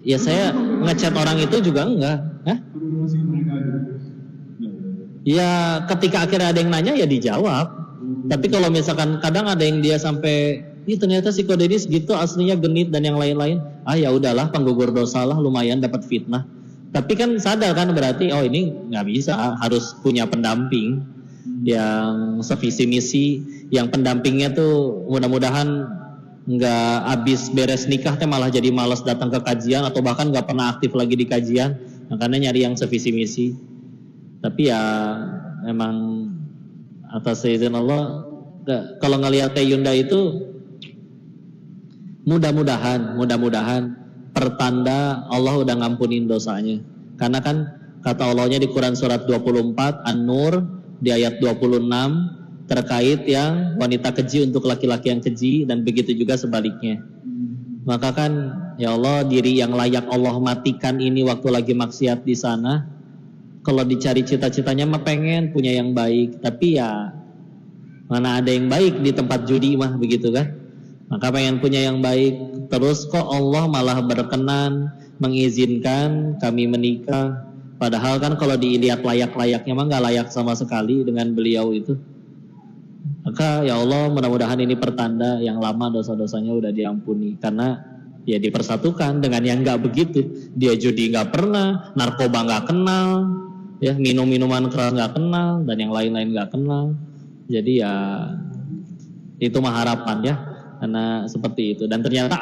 ya saya ngechat orang itu juga enggak. Ya ketika akhirnya ada yang nanya ya dijawab. Tapi kalau misalkan kadang ada yang dia sampai, ternyata si Ko Denis gitu aslinya genit dan yang lain-lain. Ya udahlah, penggugur dosa lah, lumayan dapat fitnah. Tapi kan sadar kan berarti ini nggak bisa, harus punya pendamping yang sevisi misi, yang pendampingnya tuh mudah-mudahan nggak habis beres nikah teh malah jadi malas datang ke kajian atau bahkan nggak pernah aktif lagi di kajian, makanya nyari yang sevisi misi. Tapi ya emang atas izin Allah, kalau ngelihat Teh Yunda itu mudah-mudahan pertanda Allah udah ngampunin dosanya. Karena kan kata Allahnya di Quran surat 24 An-Nur di ayat 26 terkait yang wanita keji untuk laki-laki yang keji, dan begitu juga sebaliknya. Maka kan ya Allah, diri yang layak Allah matikan ini waktu lagi maksiat di sana, kalau dicari cita-citanya mah pengen punya yang baik, tapi ya mana ada yang baik di tempat judi mah begitu kan. Maka pengen punya yang baik, terus kok Allah malah berkenan mengizinkan kami menikah. Padahal kan kalau dilihat layak-layaknya mah nggak layak sama sekali dengan beliau itu. Maka ya Allah, mudah-mudahan ini pertanda yang lama dosa-dosanya udah diampuni, karena ya dipersatukan dengan yang nggak begitu. Dia judi nggak pernah, narkoba nggak kenal, ya minum-minuman keras nggak kenal, dan yang lain-lain nggak kenal. Jadi ya itu mah harapan ya, karena seperti itu. Dan ternyata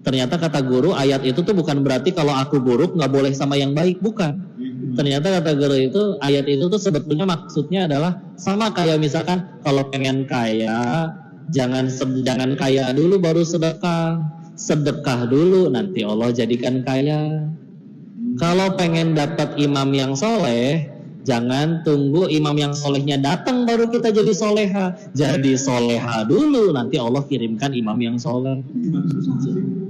ternyata kata guru, ayat itu tuh bukan berarti kalau aku buruk nggak boleh sama yang baik, bukan. Ternyata kata guru itu, ayat itu tuh sebetulnya maksudnya adalah sama kayak misalkan kalau pengen kaya, jangan kaya dulu baru sedekah. sedekah dulu, nanti Allah jadikan kaya. Kalau pengen dapat imam yang soleh, jangan tunggu imam yang solehnya datang baru kita jadi soleha. Jadi soleha dulu, nanti Allah kirimkan imam yang soleh.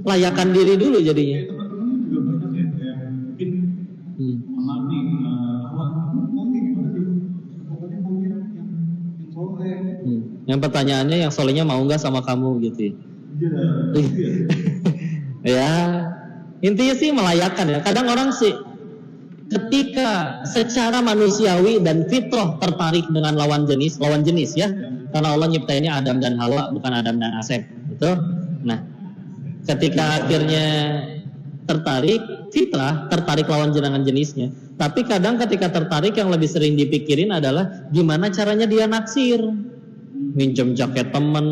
Layakan diri dulu jadinya. Teman-teman juga banyak ya, kayak mungkin memahami mau nih gimana sih? Pokoknya mau yang soleh. Yang pertanyaannya yang solehnya mau nggak sama kamu gitu ya? Ya, intinya sih melayakan ya. Kadang orang sih ketika secara manusiawi dan fitrah tertarik dengan lawan jenis ya. Karena Allah nyiptainnya Adam dan Hawa, bukan Adam dan Asep, betul? Nah, ketika akhirnya tertarik lawan jenisnya. Tapi kadang ketika tertarik yang lebih sering dipikirin adalah gimana caranya dia naksir. Minjem jaket temen,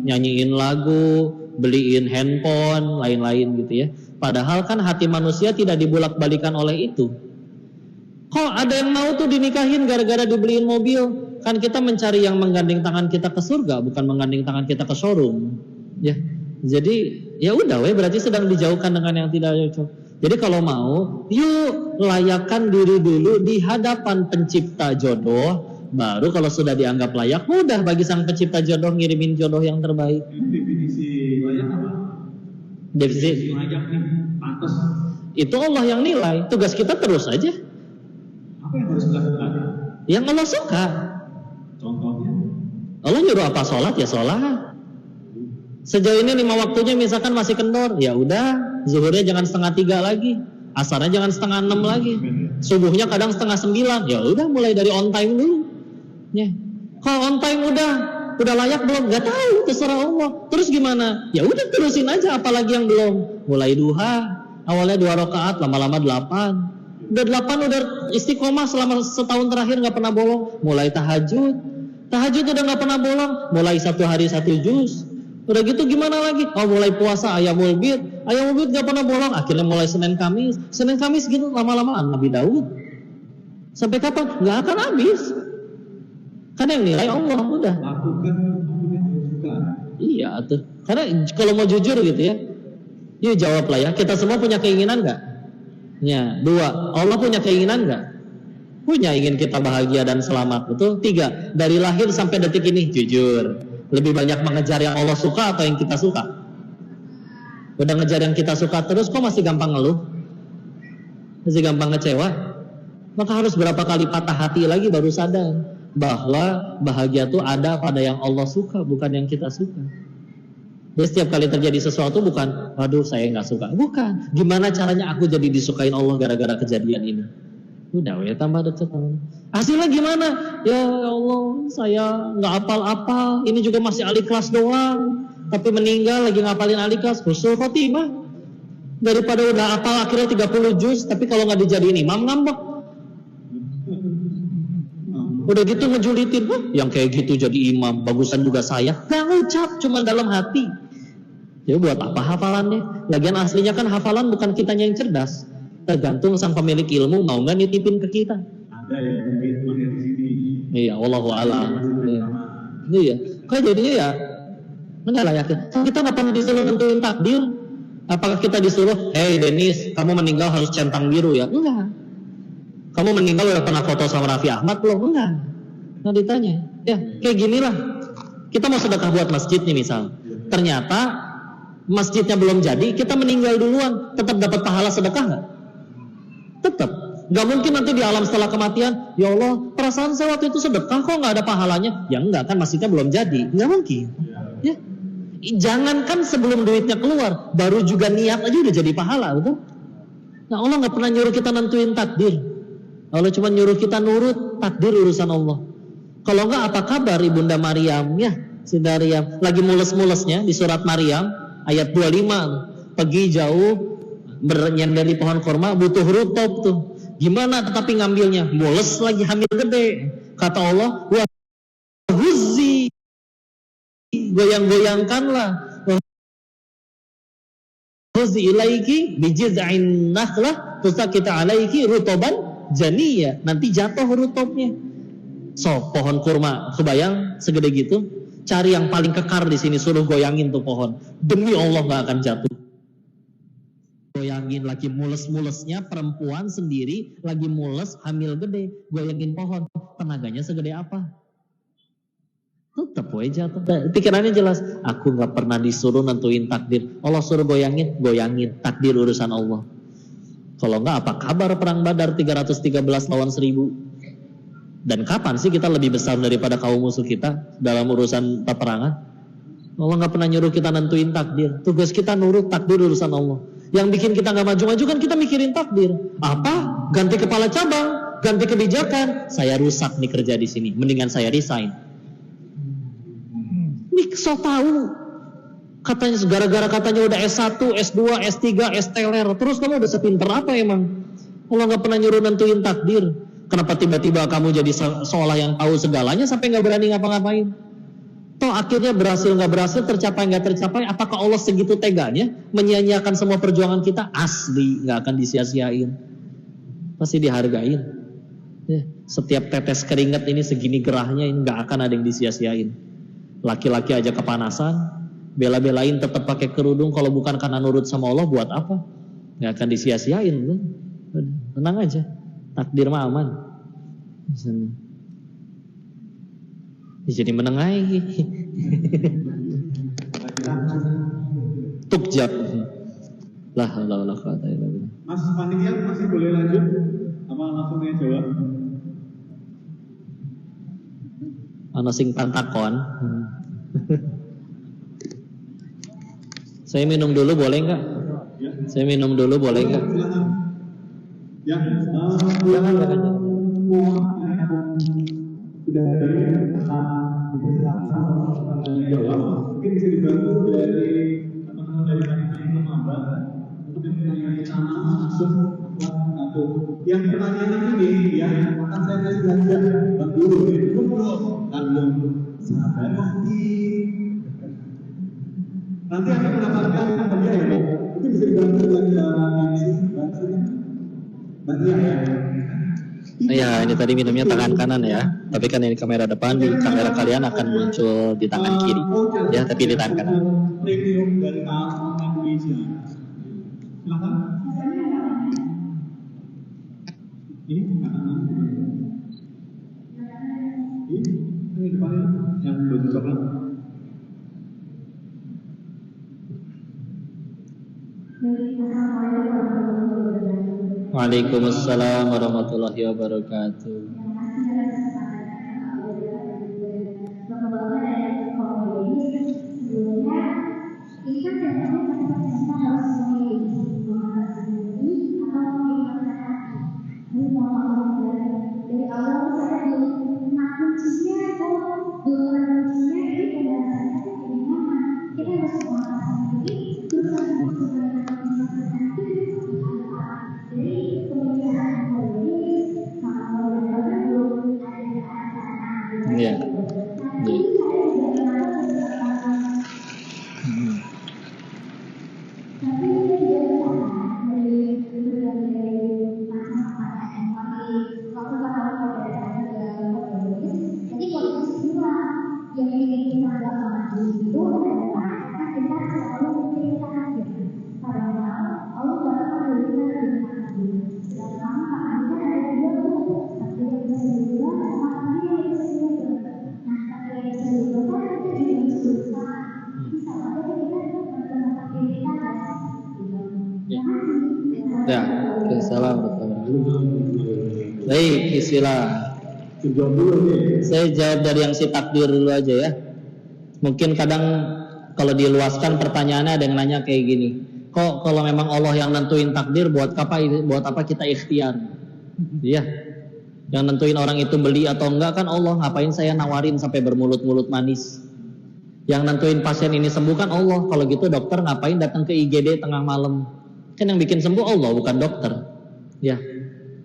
nyanyiin lagu, beliin handphone, lain-lain gitu ya. Padahal kan hati manusia tidak dibulak-balikan oleh itu. Kok ada yang mau tuh dinikahin gara-gara dibeliin mobil? Kan kita mencari yang menggandeng tangan kita ke surga, bukan menggandeng tangan kita ke showroom. Ya, jadi ya udah, berarti sedang dijauhkan dengan yang tidak cocok. Jadi kalau mau, yuk layakan diri dulu di hadapan pencipta jodoh. Baru kalau sudah dianggap layak, mudah bagi sang pencipta jodoh ngirimin jodoh yang terbaik. Definisi layak apa? Definisi layak nih, pantas. itu Allah yang nilai. Tugas kita terus aja. Apa yang harus dilakukan? Yang Allah suka. Contohnya? Allah nyuruh apa? Sholat ya sholat. Sejauh ini 5 waktunya misalkan masih kendor, ya udah zuhurnya jangan 5:30 lagi, asarnya jangan 5:30 lagi, subuhnya kadang 8:30. Ya udah mulai dari on time dulu. Ya. Kalau on time udah layak belum? Gak tahu, terserah Allah. Terus gimana? Ya udah terusin aja, apalagi yang belum. Mulai duha, awalnya 2 rakaat, lama-lama 8. Udah 8 udah istiqomah selama setahun terakhir nggak pernah bolong. Mulai tahajud udah nggak pernah bolong. Mulai 1 hari 1 juz. Udah gitu gimana lagi? Oh mulai puasa ayamul bid nggak pernah bolong. Akhirnya mulai Senin Kamis gitu lama-lamaan Nabi Daud. Sampai kapan? Nggak akan habis. Karena yang nilai Allah udah. Lakukan apa yang suka. Iya tuh. Karena kalau mau jujur gitu ya, yuk jawablah ya. Kita semua punya keinginan nggak? Ya. 2. Allah punya keinginan nggak? Punya, ingin kita bahagia dan selamat, betul? 3. Dari lahir sampai detik ini jujur. Lebih banyak mengejar yang Allah suka atau yang kita suka? Udah ngejar yang kita suka terus kok masih gampang ngeluh? Masih gampang ngecewa? Maka harus berapa kali patah hati lagi baru sadar bahwa bahagia itu ada pada yang Allah suka, bukan yang kita suka. Jadi setiap kali terjadi sesuatu bukan, waduh saya nggak suka, bukan. Gimana caranya aku jadi disukain Allah gara-gara kejadian ini? Udah ya tambah dekat. Hasilnya gimana? Ya Allah, saya nggak hafal-hafal. Ini juga masih ahli kelas doang. Tapi meninggal lagi ngapalin ahli kelas, husnul khotimah. Daripada udah hafal akhirnya 30 juz, tapi kalau nggak dijadiin imam ngambek. Udah gitu ngejulitin, yang kayak gitu jadi imam, bagusan juga saya. Nggak ngucap, cuma dalam hati. Jadi buat apa hafalannya? Lagian aslinya kan hafalan bukan kitanya yang cerdas. Tergantung sang pemilik ilmu mau nggak nitipin ke kita. Ada yang mungkin di sini. Iya, wallahu a'lam. Iya. Kok jadinya ya enggak lah yakin. Kita nggak pernah disuruh nentuin takdir. Apakah kita disuruh, hey Denis, kamu meninggal harus centang biru ya? Enggak. Kamu meninggal udah pernah foto sama Raffi Ahmad belum? Enggak. Nah ditanya, ya kayak ginilah. Kita mau sedekah buat masjid nih misal. Ternyata masjidnya belum jadi, kita meninggal duluan, tetap dapat pahala sedekah nggak? Tetap. Nggak mungkin nanti di alam setelah kematian, ya Allah, perasaan saya waktu itu sedekah kok nggak ada pahalanya? Ya enggak, kan masjidnya belum jadi, nggak mungkin. Ya, jangankan sebelum duitnya keluar, baru juga niat aja udah jadi pahala, betul? Nah Allah nggak pernah nyuruh kita nentuin takdir. Allah cuma nyuruh kita nurut takdir urusan Allah. Kalau enggak apa kabar Ibunda Maryam ya, si Maryam lagi mules-mulesnya di surat Maryam ayat 25, pergi jauh menyendiri pohon kurma butuh rutop tuh. Gimana tetapi ngambilnya? Mules lagi hamil gede. Kata Allah, "Wa huzzi." Goyang-goyangkanlah. Huzzi ilaiki bijiz'in nakhlah tusakita alaiki rutoban janiyah. Nanti jatuh rutopnya. So, pohon kurma, kebayang segede gitu? Cari yang paling kekar di sini, suruh goyangin tuh pohon. Demi Allah nggak akan jatuh. bayangin lagi mules-mulesnya perempuan sendiri, lagi mules hamil gede, goyangin pohon, tenaganya segede apa? Tetap aja jatuh. Pikirannya jelas, aku nggak pernah disuruh nentuin takdir. Allah suruh goyangin, takdir urusan Allah. Kalau nggak apa kabar perang Badar 313 lawan 1000? Dan kapan sih kita lebih besar daripada kaum musuh kita dalam urusan peperangan? Allah nggak pernah nyuruh kita nentuin takdir. Tugas kita nurut takdir urusan Allah. Yang bikin kita nggak maju-maju kan kita mikirin takdir. Apa? Ganti kepala cabang, ganti kebijakan. Saya rusak nih kerja di sini. Mendingan saya resign. Nih so tahu. Katanya gara-gara katanya udah S1, S2, S3, S-teler. Terus kamu udah sepinter apa emang? Allah nggak pernah nyuruh nentuin takdir. Kenapa tiba-tiba kamu jadi seolah yang tahu segalanya sampai nggak berani ngapa-ngapain? Toh akhirnya berhasil nggak berhasil, tercapai nggak tercapai, apakah Allah segitu teganya menyia-nyiakan semua perjuangan kita? Asli nggak akan disia-siain, pasti dihargain. Ya, setiap tetes keringat ini segini gerahnya ini nggak akan ada yang disia-siain. Laki-laki aja kepanasan, bela-belain tetap pakai kerudung kalau bukan karena nurut sama Allah, buat apa? Nggak akan disia-siain. Tenang aja. Takdir mah aman. Jadi menengai. Tukjak. Lah la quwata illa billah. Mas panitia masih boleh lanjut? Apa langsung aja jawab? Ana sing pantakon. Saya minum dulu boleh enggak? Ya. Saya minum dulu boleh enggak? Silakan. Ya, Jangan. sudah mungkin bisa dibantu dari teman-teman dari panitia Maba untuk yang pertama langsung satu. Yang pertanyaan ini ya akan saya kasih belajar bang guru sahabat nanti akan mendapatkan hadiah ya, mungkin bisa dibantu dengan Ya, ini tadi minumnya tangan kanan ya. Tapi kan ini kamera depan, di kamera kalian akan muncul di tangan kiri. Ya, tapi di tangan kanan. Premium dari Telkom Indonesia. Silakan. Ini kanan. Ini depan yang baju coklat. Waalaikumsalam warahmatullahi wabarakatuh. Ya. Ya, salam. Baik, bismillah. Saya jawab dari yang si takdir dulu aja ya. Mungkin kadang kalau diluaskan pertanyaannya ada yang nanya kayak gini. Kok kalau memang Allah yang nentuin takdir, buat apa kita ikhtiar? Iya. Yang nentuin orang itu beli atau enggak kan Allah. Ngapain saya nawarin sampai bermulut-mulut manis? Yang nentuin pasien ini sembuh kan Allah. Kalau gitu dokter ngapain datang ke IGD tengah malam? Kan yang bikin sembuh Allah, bukan dokter. Ya.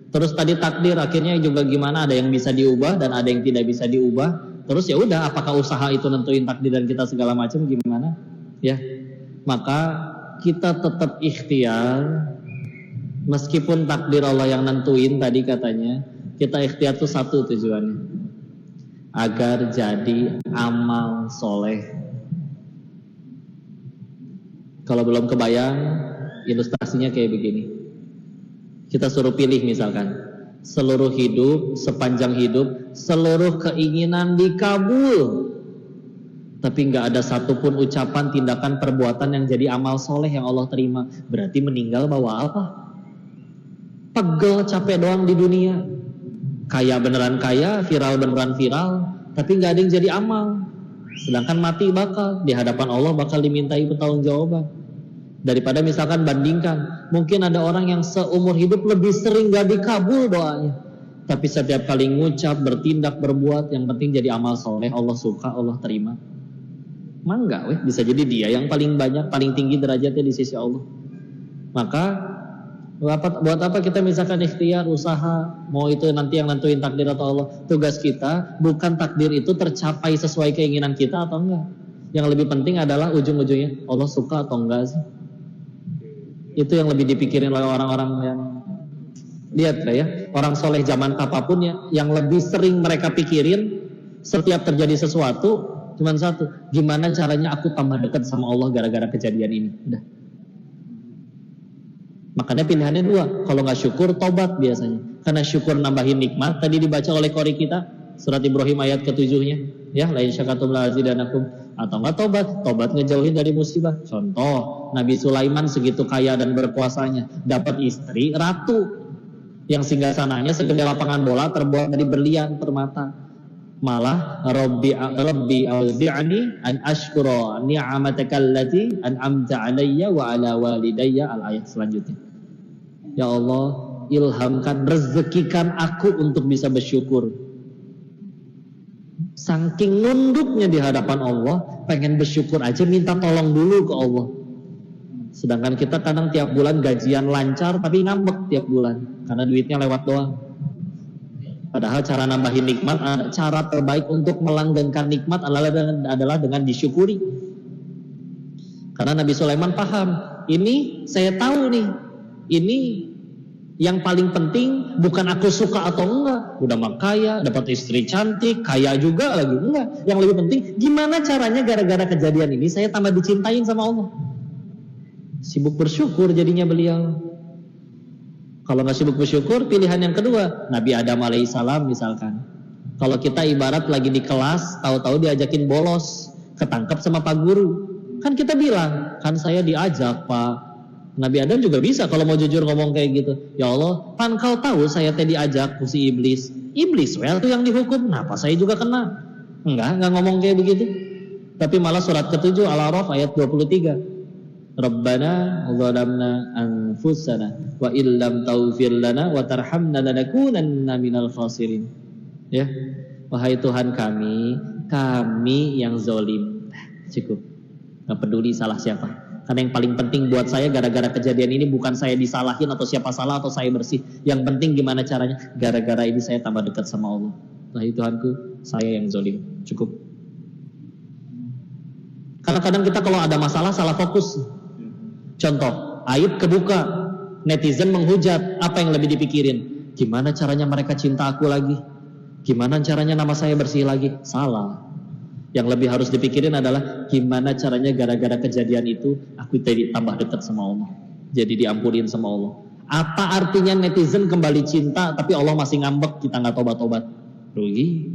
Terus tadi takdir akhirnya juga gimana, ada yang bisa diubah dan ada yang tidak bisa diubah. Terus ya udah, apakah usaha itu nentuin takdir dan kita segala macam gimana? Ya. Maka kita tetap ikhtiar meskipun takdir Allah yang nentuin tadi katanya, kita ikhtiar tuh satu tujuannya. Agar jadi amal soleh. Kalau belum kebayang, Ilustrasinya kayak begini. Kita suruh pilih misalkan, seluruh hidup, sepanjang hidup, seluruh keinginan dikabul. Tapi nggak ada satupun ucapan, tindakan, perbuatan yang jadi amal soleh yang Allah terima. Berarti meninggal bawa apa? Pegel, capek doang di dunia. Kaya beneran kaya, viral beneran viral, tapi nggak ada yang jadi amal. Sedangkan mati bakal, di hadapan Allah bakal dimintai pertanggungjawaban. Daripada misalkan bandingkan, mungkin ada orang yang seumur hidup lebih sering gak dikabul doanya, tapi setiap kali ngucap, bertindak, berbuat, yang penting jadi amal soleh, Allah suka, Allah terima. Mangga weh, bisa jadi dia yang paling banyak, paling tinggi derajatnya di sisi Allah. Maka buat apa kita misalkan ikhtiar, usaha, mau itu nanti yang nentuin takdir atau Allah. Tugas kita bukan takdir itu tercapai sesuai keinginan kita atau enggak. Yang lebih penting adalah ujung-ujungnya Allah suka atau enggak sih. Itu yang lebih dipikirin oleh orang-orang yang lihat ya, orang soleh zaman apapun ya, yang lebih sering mereka pikirin setiap terjadi sesuatu cuma satu, gimana caranya aku tambah dekat sama Allah gara-gara kejadian ini. Udah. Makanya pilihannya dua, kalau nggak syukur tobat biasanya, karena syukur nambahin nikmat. Tadi dibaca oleh qori kita surat Ibrahim ayat ke-7-nya, ya, la in syakartum la azidanakum. Atau nggak tobat ngejauhin dari musibah. Contoh, Nabi Sulaiman segitu kaya dan berkuasanya, dapat istri ratu yang singgasananya segede lapangan bola terbuat dari berlian permata. Malah Rabbi auzi'ni an ashkura ni'amataka allati an'amta 'alayya wa 'ala walidayya, al-ayat selanjutnya. Ya Allah, ilhamkan, rezekikan aku untuk bisa bersyukur. Saking nunduknya di hadapan Allah, pengen bersyukur aja minta tolong dulu ke Allah. Sedangkan kita kadang tiap bulan gajian lancar tapi ngambek tiap bulan karena duitnya lewat doang. Padahal cara nambahin nikmat, cara terbaik untuk melanggengkan nikmat adalah dengan disyukuri. Karena Nabi Sulaiman paham, ini saya tahu nih, ini yang paling penting bukan aku suka atau enggak, udah mah kaya, dapat istri cantik, kaya juga lagi, enggak. Yang lebih penting gimana caranya gara-gara kejadian ini saya tambah dicintain sama Allah. Sibuk bersyukur jadinya beliau. Kalau nggak sibuk bersyukur, pilihan yang kedua, Nabi Adam alaihissalam misalkan. Kalau kita ibarat lagi di kelas, tahu-tahu diajakin bolos, ketangkep sama Pak Guru, kan kita bilang, kan saya diajak Pak. Nabi Adam juga bisa kalau mau jujur ngomong kayak gitu. Ya Allah, pan kau tahu saya tadi ajak si iblis. Iblis well tuh yang dihukum. Kenapa saya juga kena? Enggak ngomong kayak begitu. Tapi malah surat ke-7 Al-A'raf ayat 23. Rabbana zalamna anfusana wa illam taghfir lana wa tarhamna lanakunanna minal khasirin. Ya. Wahai Tuhan kami yang zalim. Cukup. Enggak peduli salah siapa. Karena yang paling penting buat saya gara-gara kejadian ini bukan saya disalahin atau siapa salah atau saya bersih. Yang penting gimana caranya, gara-gara ini saya tambah dekat sama Allah. Wahai Tuhanku, saya yang zalim. Cukup. Kadang-kadang kita kalau ada masalah salah fokus. Contoh, aib kebuka, netizen menghujat, apa yang lebih dipikirin? Gimana caranya mereka cinta aku lagi? Gimana caranya nama saya bersih lagi? Salah. Yang lebih harus dipikirin adalah gimana caranya gara-gara kejadian itu aku jadi tambah dekat sama Allah, jadi diampunin sama Allah. Apa artinya netizen kembali cinta tapi Allah masih ngambek, kita nggak tobat-tobat? Rugi.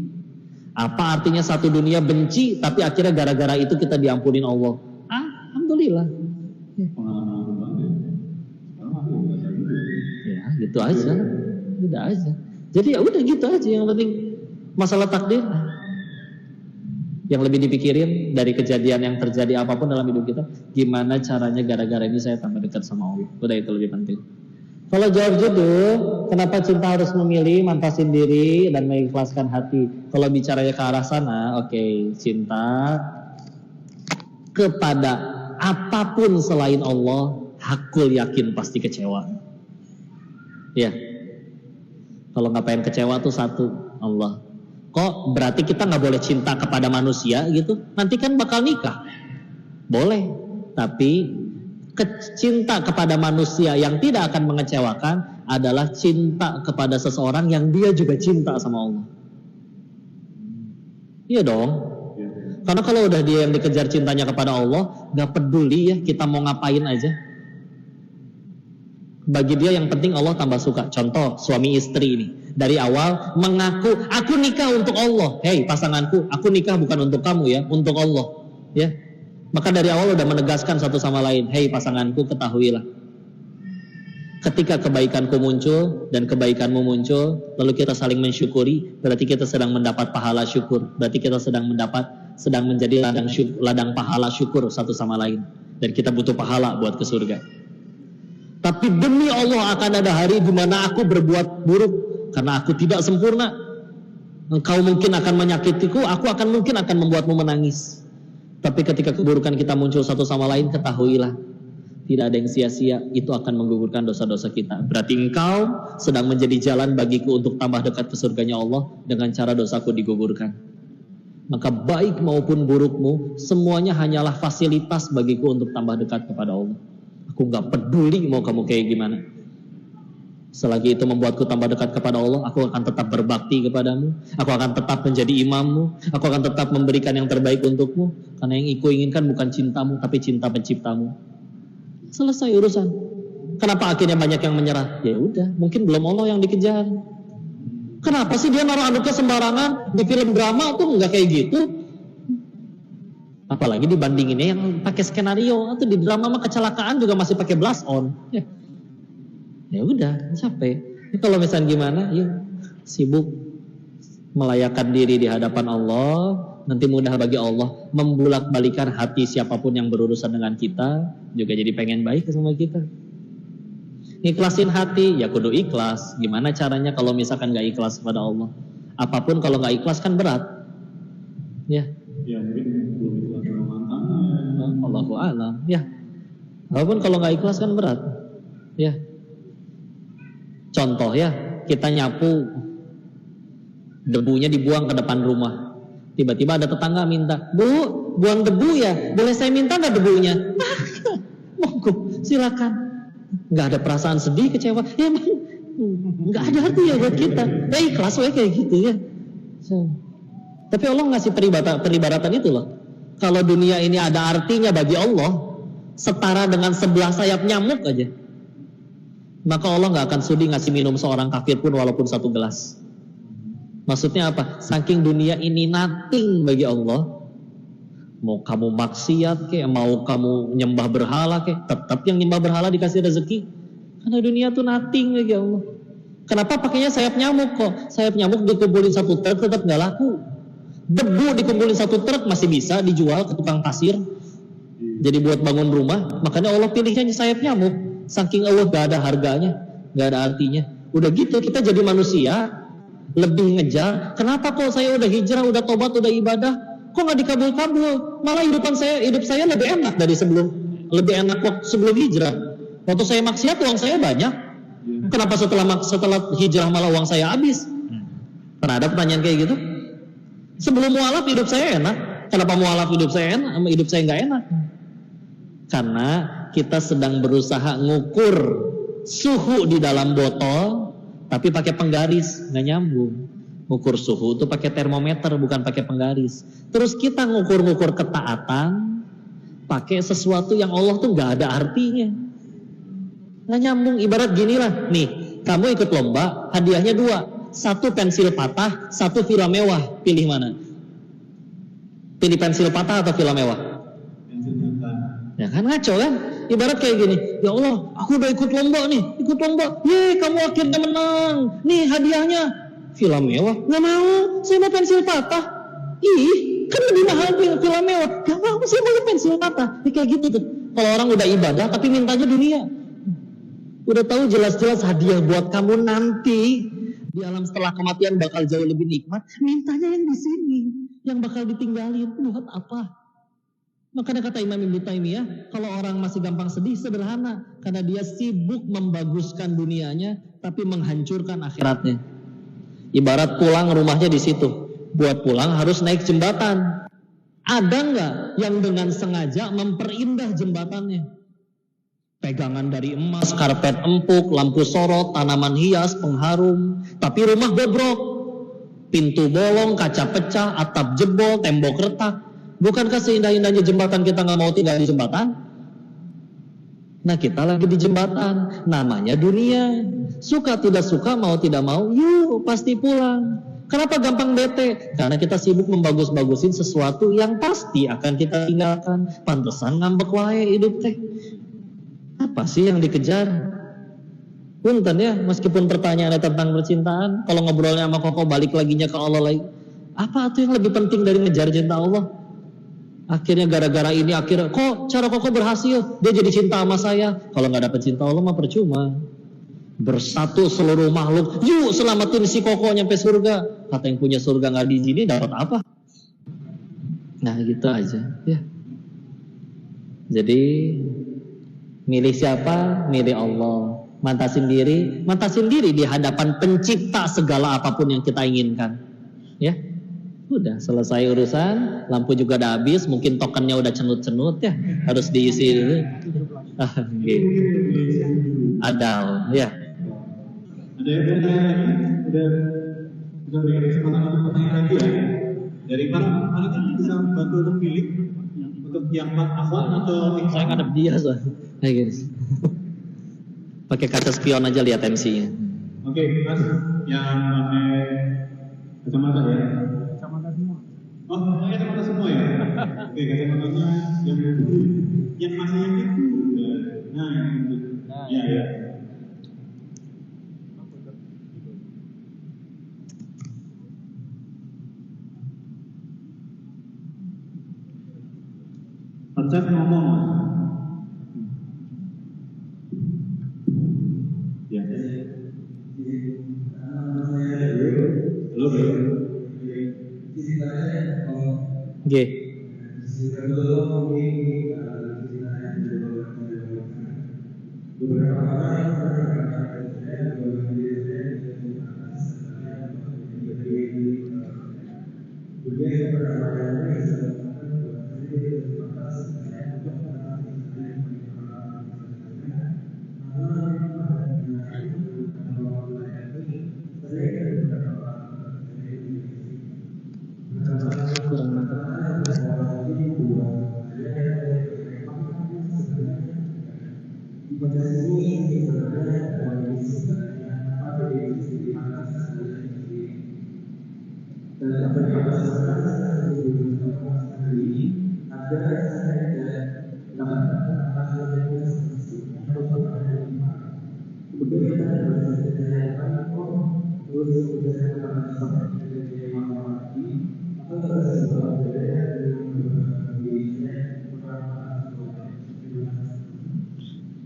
Apa artinya satu dunia benci tapi akhirnya gara-gara itu kita diampunin Allah? Alhamdulillah. Ya gitu aja, udah aja. Jadi ya udah gitu aja, yang penting masalah takdir. Yang lebih dipikirin dari kejadian yang terjadi apapun dalam hidup kita, gimana caranya gara-gara ini saya tambah dekat sama Allah. Udah, itu lebih penting. Kalau jawab judul, kenapa cinta harus memilih, mantasin diri dan mengikhlaskan hati. Kalau bicaranya ke arah sana, oke, cinta kepada apapun selain Allah, hakul yakin pasti kecewa. Ya, kalau nggak pengen kecewa tuh satu, Allah. Kok berarti kita nggak boleh cinta kepada manusia gitu? Nanti kan bakal nikah. Boleh, tapi cinta kepada manusia yang tidak akan mengecewakan adalah cinta kepada seseorang yang dia juga cinta sama Allah. Iya dong. Karena kalau udah dia yang dikejar cintanya kepada Allah, nggak peduli ya kita mau ngapain aja. Bagi dia yang penting Allah tambah suka. Contoh suami istri ini dari awal mengaku aku nikah untuk Allah. Hei pasanganku, aku nikah bukan untuk kamu ya, untuk Allah. Ya, maka dari awal udah menegaskan satu sama lain. Hei pasanganku, ketahuilah, ketika kebaikanku muncul dan kebaikanmu muncul, lalu kita saling mensyukuri, berarti kita sedang mendapat pahala syukur. Berarti kita sedang menjadi ladang pahala syukur satu sama lain. Dan kita butuh pahala buat ke surga. Tapi demi Allah akan ada hari di mana aku berbuat buruk karena aku tidak sempurna. Engkau mungkin akan menyakitiku, aku mungkin akan membuatmu menangis. Tapi ketika keburukan kita muncul satu sama lain, ketahuilah, tidak ada yang sia-sia, itu akan menggugurkan dosa-dosa kita. Berarti engkau sedang menjadi jalan bagiku untuk tambah dekat ke surganya Allah dengan cara dosaku digugurkan. Maka baik maupun burukmu, semuanya hanyalah fasilitas bagiku untuk tambah dekat kepada Allah. Aku gak peduli mau kamu kayak gimana. Selagi itu membuatku tambah dekat kepada Allah, aku akan tetap berbakti kepadamu. Aku akan tetap menjadi imammu. Aku akan tetap memberikan yang terbaik untukmu. Karena yang aku inginkan bukan cintamu, tapi cinta penciptamu. Selesai urusan. Kenapa akhirnya banyak yang menyerah? Ya udah, mungkin belum Allah yang dikejar. Kenapa sih dia naruh anaknya sembarangan? Di film drama tuh nggak kayak gitu. Apalagi dibandinginnya yang pakai skenario, atau di drama mah kecelakaan juga masih pakai blast on. Ya udah, capek. Ini kalau misalnya gimana? Yuk, sibuk melayakkan diri di hadapan Allah. Nanti mudah bagi Allah membulak-balikan hati siapapun yang berurusan dengan kita, juga jadi pengen baik sama kita. Ikhlasin hati, ya kudu ikhlas. Gimana caranya kalau misalkan gak ikhlas kepada Allah? Apapun kalau gak ikhlas kan berat. Ya. Ya mungkin belum ikhlas sama mantannya. Allahu a'lam. Ya. Apapun kalau gak ikhlas kan berat. Ya. Contoh ya, kita nyapu, debunya dibuang ke depan rumah. Tiba-tiba ada tetangga minta, Bu, buang debu ya? Boleh saya minta gak debunya? Monggo, silakan. Nggak ada perasaan sedih, kecewa, ya emang nggak ada arti ya buat kita. Ya ikhlas ya kayak gitu ya. Tapi Allah ngasih peribaratan itu loh. Kalau dunia ini ada artinya bagi Allah, setara dengan 11 sayap nyamuk aja, maka Allah nggak akan sudi ngasih minum seorang kafir pun walaupun 1 gelas. Maksudnya apa? Saking dunia ini nothing bagi Allah. Mau kamu maksiat kek, mau kamu nyembah berhala kek, tetap yang nyembah berhala dikasih rezeki. Karena dunia tuh nothing bagi Allah. Kenapa pakainya sayap nyamuk kok? Sayap nyamuk dikumpulin 1 truk tetap nggak laku. Debu dikumpulin 1 truk masih bisa dijual ke tukang pasir. Jadi buat bangun rumah. Makanya Allah pilihnya sayap nyamuk. Saking Allah gak ada harganya, gak ada artinya. Udah gitu kita jadi manusia lebih ngejar. Kenapa kok saya udah hijrah, udah tobat, udah ibadah, kok nggak dikabul-kabul? Malah hidup saya lebih enak dari lebih enak waktu sebelum hijrah. Waktu saya maksiat uang saya banyak. Kenapa setelah hijrah malah uang saya habis? Pernah ada pertanyaan kayak gitu? Sebelum mualaf hidup saya enak. Kenapa mualaf hidup saya enak, hidup saya nggak enak? Karena kita sedang berusaha ngukur suhu di dalam botol, tapi pakai penggaris, nggak nyambung. Ngukur suhu itu pakai termometer, bukan pakai penggaris. Terus kita ngukur-ngukur ketaatan pakai sesuatu yang Allah tuh nggak ada artinya, nggak nyambung. Ibarat gini lah, nih kamu ikut lomba, hadiahnya 2, 1 pensil patah, 1 villa mewah, pilih mana? Pilih pensil patah atau villa mewah? Ya kan ngaco kan? Ibarat kayak gini, ya Allah, aku udah ikut lomba nih, ye kamu akhirnya menang, nih hadiahnya villa mewah. Nggak mau, saya mau pensil patah. Ih, kan lebih mahal villa mewah. Nggak mau, saya mau pensil patah. Ini kayak gitu tuh. Kalau orang udah ibadah tapi mintanya dunia, udah tahu jelas-jelas hadiah buat kamu nanti di alam setelah kematian bakal jauh lebih nikmat, mintanya yang di sini, yang bakal ditinggalin. Buat apa? Makanya kata Imam Ibnu Taimiyah, kalau orang masih gampang sedih, sederhana, karena dia sibuk membaguskan dunianya tapi menghancurkan akhiratnya. Ibarat pulang rumahnya di situ, buat pulang harus naik jembatan. Ada nggak yang dengan sengaja memperindah jembatannya? Pegangan dari emas, karpet empuk, lampu sorot, tanaman hias, pengharum, tapi rumah bobrok, pintu bolong, kaca pecah, atap jebol, tembok retak. Bukankah seindah-indahnya jembatan kita nggak mau tinggal di jembatan? Nah kita lagi di jembatan, namanya dunia. Suka tidak suka, mau tidak mau, yuk pasti pulang. Kenapa gampang bete? Karena kita sibuk membagus-bagusin sesuatu yang pasti akan kita tinggalkan. Pantesan ngambek wae hidup teh. Apa sih yang dikejar? Punten ya, meskipun pertanyaannya tentang percintaan, kalau ngobrolnya sama Koko balik laginya ke Allah lagi. Apa tuh yang lebih penting dari ngejar cinta Allah? Akhirnya gara-gara ini kok cara Koko berhasil, dia jadi cinta sama saya. Kalau nggak dapet cinta Allah mah percuma. Bersatu seluruh makhluk, yuk selamatin si Koko nyampe surga. Kata yang punya surga nggak diizinin dapat apa? Nah gitu aja ya. Jadi milih siapa? Milih Allah. Mantasin diri di hadapan pencipta segala apapun yang kita inginkan. Ya. Udah selesai urusan, lampu juga udah habis, mungkin tokennya udah cenut-cenut ya, harus diisi dulu. Gitu. Ada, ya. Ada yang bertanya lagi? Udah berikan kesempatan untuk pertanyaan lagi ya? Dari para kan bisa bantu untuk pilih untuk yang akhwat atau Saya ngadep dia soalnya. Nah, guys. Pakai kaca spion aja lihat MC-nya. Oke, Mas, yang pakai kacamata ya? Kacamata semua. Oh, pakai kacamata semua ya? Oke, kacamatanya yang masih itu. Nah, itu. Ya, ya. Pencet ngomong. Ya. Halo, Bro. G.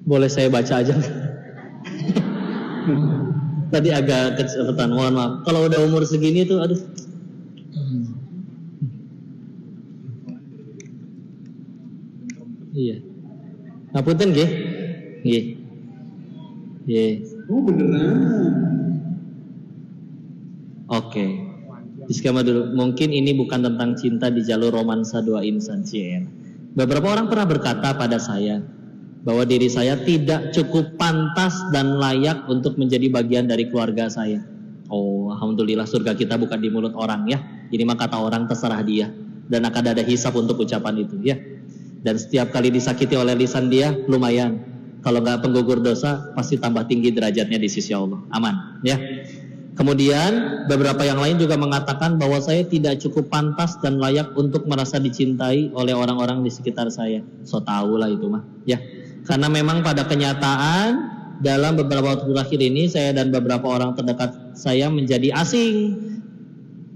Boleh saya baca aja? Tadi agak kecepatan, mohon maaf. Kalau udah umur segini tuh, aduh. Iya. Ngapunten nggih. Nggih. Nggih. Oh, beneran. Oke. Disclaimer dulu. Mungkin ini bukan tentang cinta di jalur romansa dua insan CR. Beberapa orang pernah berkata pada saya bahwa diri saya tidak cukup pantas dan layak untuk menjadi bagian dari keluarga saya. Oh, alhamdulillah surga kita bukan di mulut orang ya. Jadi mah kata orang terserah dia dan akan ada hisab untuk ucapan itu ya. Dan setiap kali disakiti oleh lisan dia lumayan. Kalau nggak penggugur dosa pasti tambah tinggi derajatnya di sisi Allah. Aman ya. Kemudian beberapa yang lain juga mengatakan bahwa saya tidak cukup pantas dan layak untuk merasa dicintai oleh orang-orang di sekitar saya. So tahu lah itu mah ya. Karena memang pada kenyataan dalam beberapa waktu terakhir ini saya dan beberapa orang terdekat saya menjadi asing.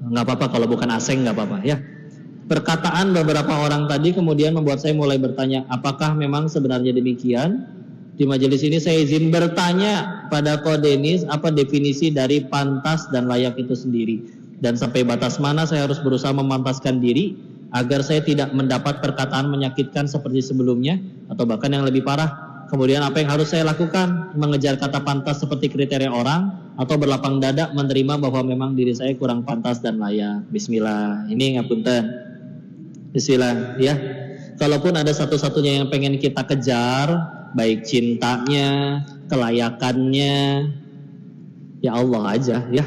Nggak apa-apa kalau bukan asing, nggak apa-apa ya. Perkataan beberapa orang tadi kemudian membuat saya mulai bertanya, apakah memang sebenarnya demikian? Di majelis ini saya izin bertanya pada Ko Denis apa definisi dari pantas dan layak itu sendiri, dan sampai batas mana saya harus berusaha memantaskan diri agar saya tidak mendapat perkataan menyakitkan seperti sebelumnya atau bahkan yang lebih parah. Kemudian apa yang harus saya lakukan? Mengejar kata pantas seperti kriteria orang atau berlapang dada menerima bahwa memang diri saya kurang pantas dan layak. Bismillah. Ini ngapunten. Bismillah ya. Kalaupun ada satu-satunya yang pengen kita kejar, baik cintanya, kelayakannya, ya Allah aja ya.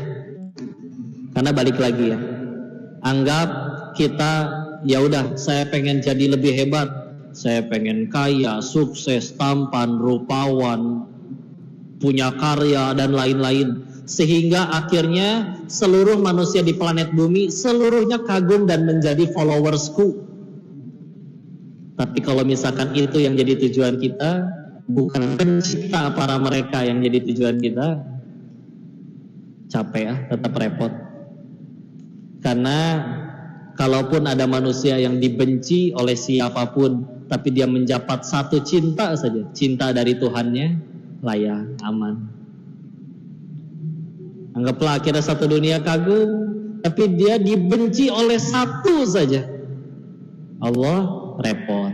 Karena balik lagi ya. Anggap kita ya udah saya pengen jadi lebih hebat, saya pengen kaya, sukses, tampan, rupawan, punya karya dan lain-lain, sehingga akhirnya seluruh manusia di planet bumi seluruhnya kagum dan menjadi followersku. Tapi kalau misalkan itu yang jadi tujuan kita, bukan pencipta para mereka yang jadi tujuan kita, capek ya, tetap repot. Karena kalaupun ada manusia yang dibenci oleh siapapun, tapi dia mendapat satu cinta saja, cinta dari Tuhannya, layak, aman. Anggaplah akhirnya satu dunia kagum, tapi dia dibenci oleh satu saja, Allah, repot.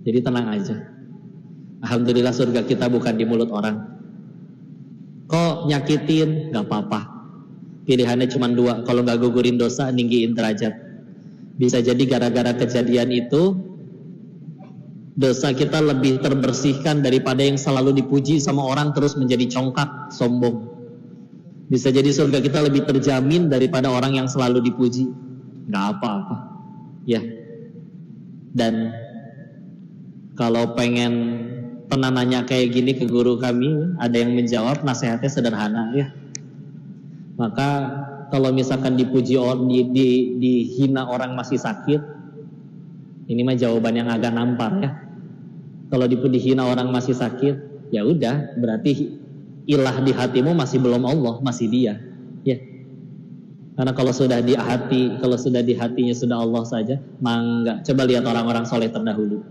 Jadi tenang aja. Alhamdulillah surga kita bukan di mulut orang. Kok nyakitin, gak apa-apa. Pilihannya cuma dua, kalau gak gugurin dosa, ninggiin derajat. Bisa jadi gara-gara kejadian itu, dosa kita lebih terbersihkan daripada yang selalu dipuji sama orang terus menjadi congkak, sombong. Bisa jadi surga kita lebih terjamin daripada orang yang selalu dipuji. Gak apa-apa. Ya. Dan kalau pengen pernah nanya kayak gini ke guru kami, ada yang menjawab, nasihatnya sederhana ya. Maka kalau misalkan dipuji orang, dihina orang masih sakit, ini mah jawaban yang agak nampar ya. Kalau dihina orang masih sakit, ya udah, berarti ilah di hatimu masih belum Allah, masih dia. Ya. Karena kalau sudah di hati, kalau sudah di hatinya sudah Allah saja, mangga. Coba lihat orang-orang soleh terdahulu.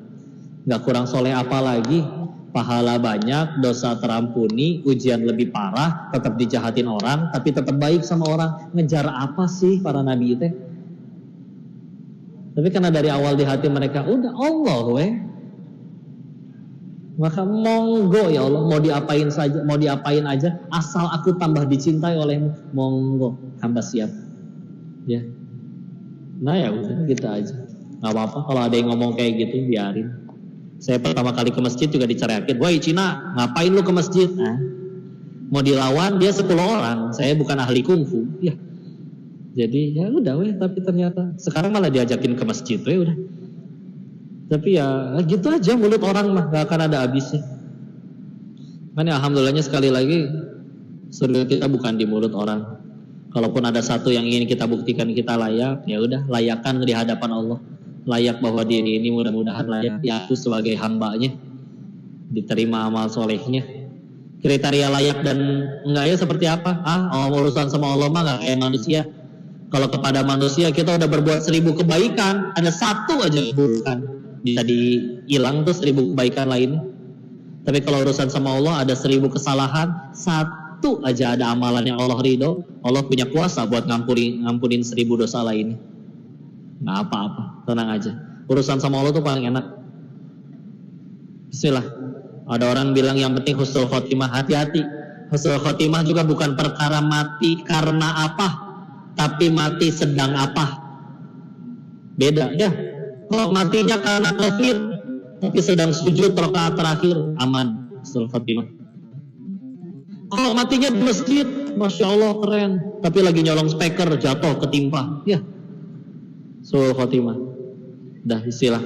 Nggak kurang soleh apa lagi, pahala banyak, dosa terampuni, ujian lebih parah, tetap dijahatin orang, tapi tetap baik sama orang. Ngejar apa sih para nabi itu? Tapi karena dari awal di hati mereka udah Allah weh, maka monggo ya Allah, mau diapain saja, mau diapain aja, asal aku tambah dicintai olehmu, monggo, hamba siap. Ya, nah ya udah kita aja, nggak apa-apa kalau ada yang ngomong kayak gitu, biarin. Saya pertama kali ke masjid juga diceriakin, woi Cina, ngapain lu ke masjid? Nah, mau dilawan dia 10 orang, saya bukan ahli kungfu, ya. Jadi ya udah weh, tapi ternyata sekarang malah diajakin ke masjid, weh udah. Tapi ya gitu aja, mulut orang mah gak akan ada habisnya. Kan ya alhamdulillahnya sekali lagi, surga kita bukan di mulut orang. Kalaupun ada satu yang ingin kita buktikan kita layak, ya udah, layakkan di hadapan Allah. Layak bahwa diri ini mudah-mudahan layak diaku sebagai hambanya, diterima amal solehnya. Kriteria layak dan enggaknya seperti apa? Urusan sama Allah mah gak kayak manusia. Kalau kepada manusia kita udah berbuat 1000 kebaikan, ada satu aja keburukan, bisa dihilang tuh 1000 kebaikan lainnya. Tapi kalau urusan sama Allah ada 1000 kesalahan, satu aja ada amalan yang Allah ridho, Allah punya kuasa buat ngampunin 1000 dosa lainnya. Nggak apa-apa, tenang aja. Urusan sama Allah tuh paling enak. Bismillah. Ada orang bilang yang penting husnul khotimah, hati-hati. Husnul khotimah juga bukan perkara mati karena apa, tapi mati sedang apa. Beda ya. Kalau matinya karena kafir, tapi sedang sujud rakaat terakhir, aman husnul khotimah. Kalau matinya di masjid, masya Allah keren, tapi lagi nyolong speaker jatuh ketimpa, ya. Husnul khotimah. Dah istilah.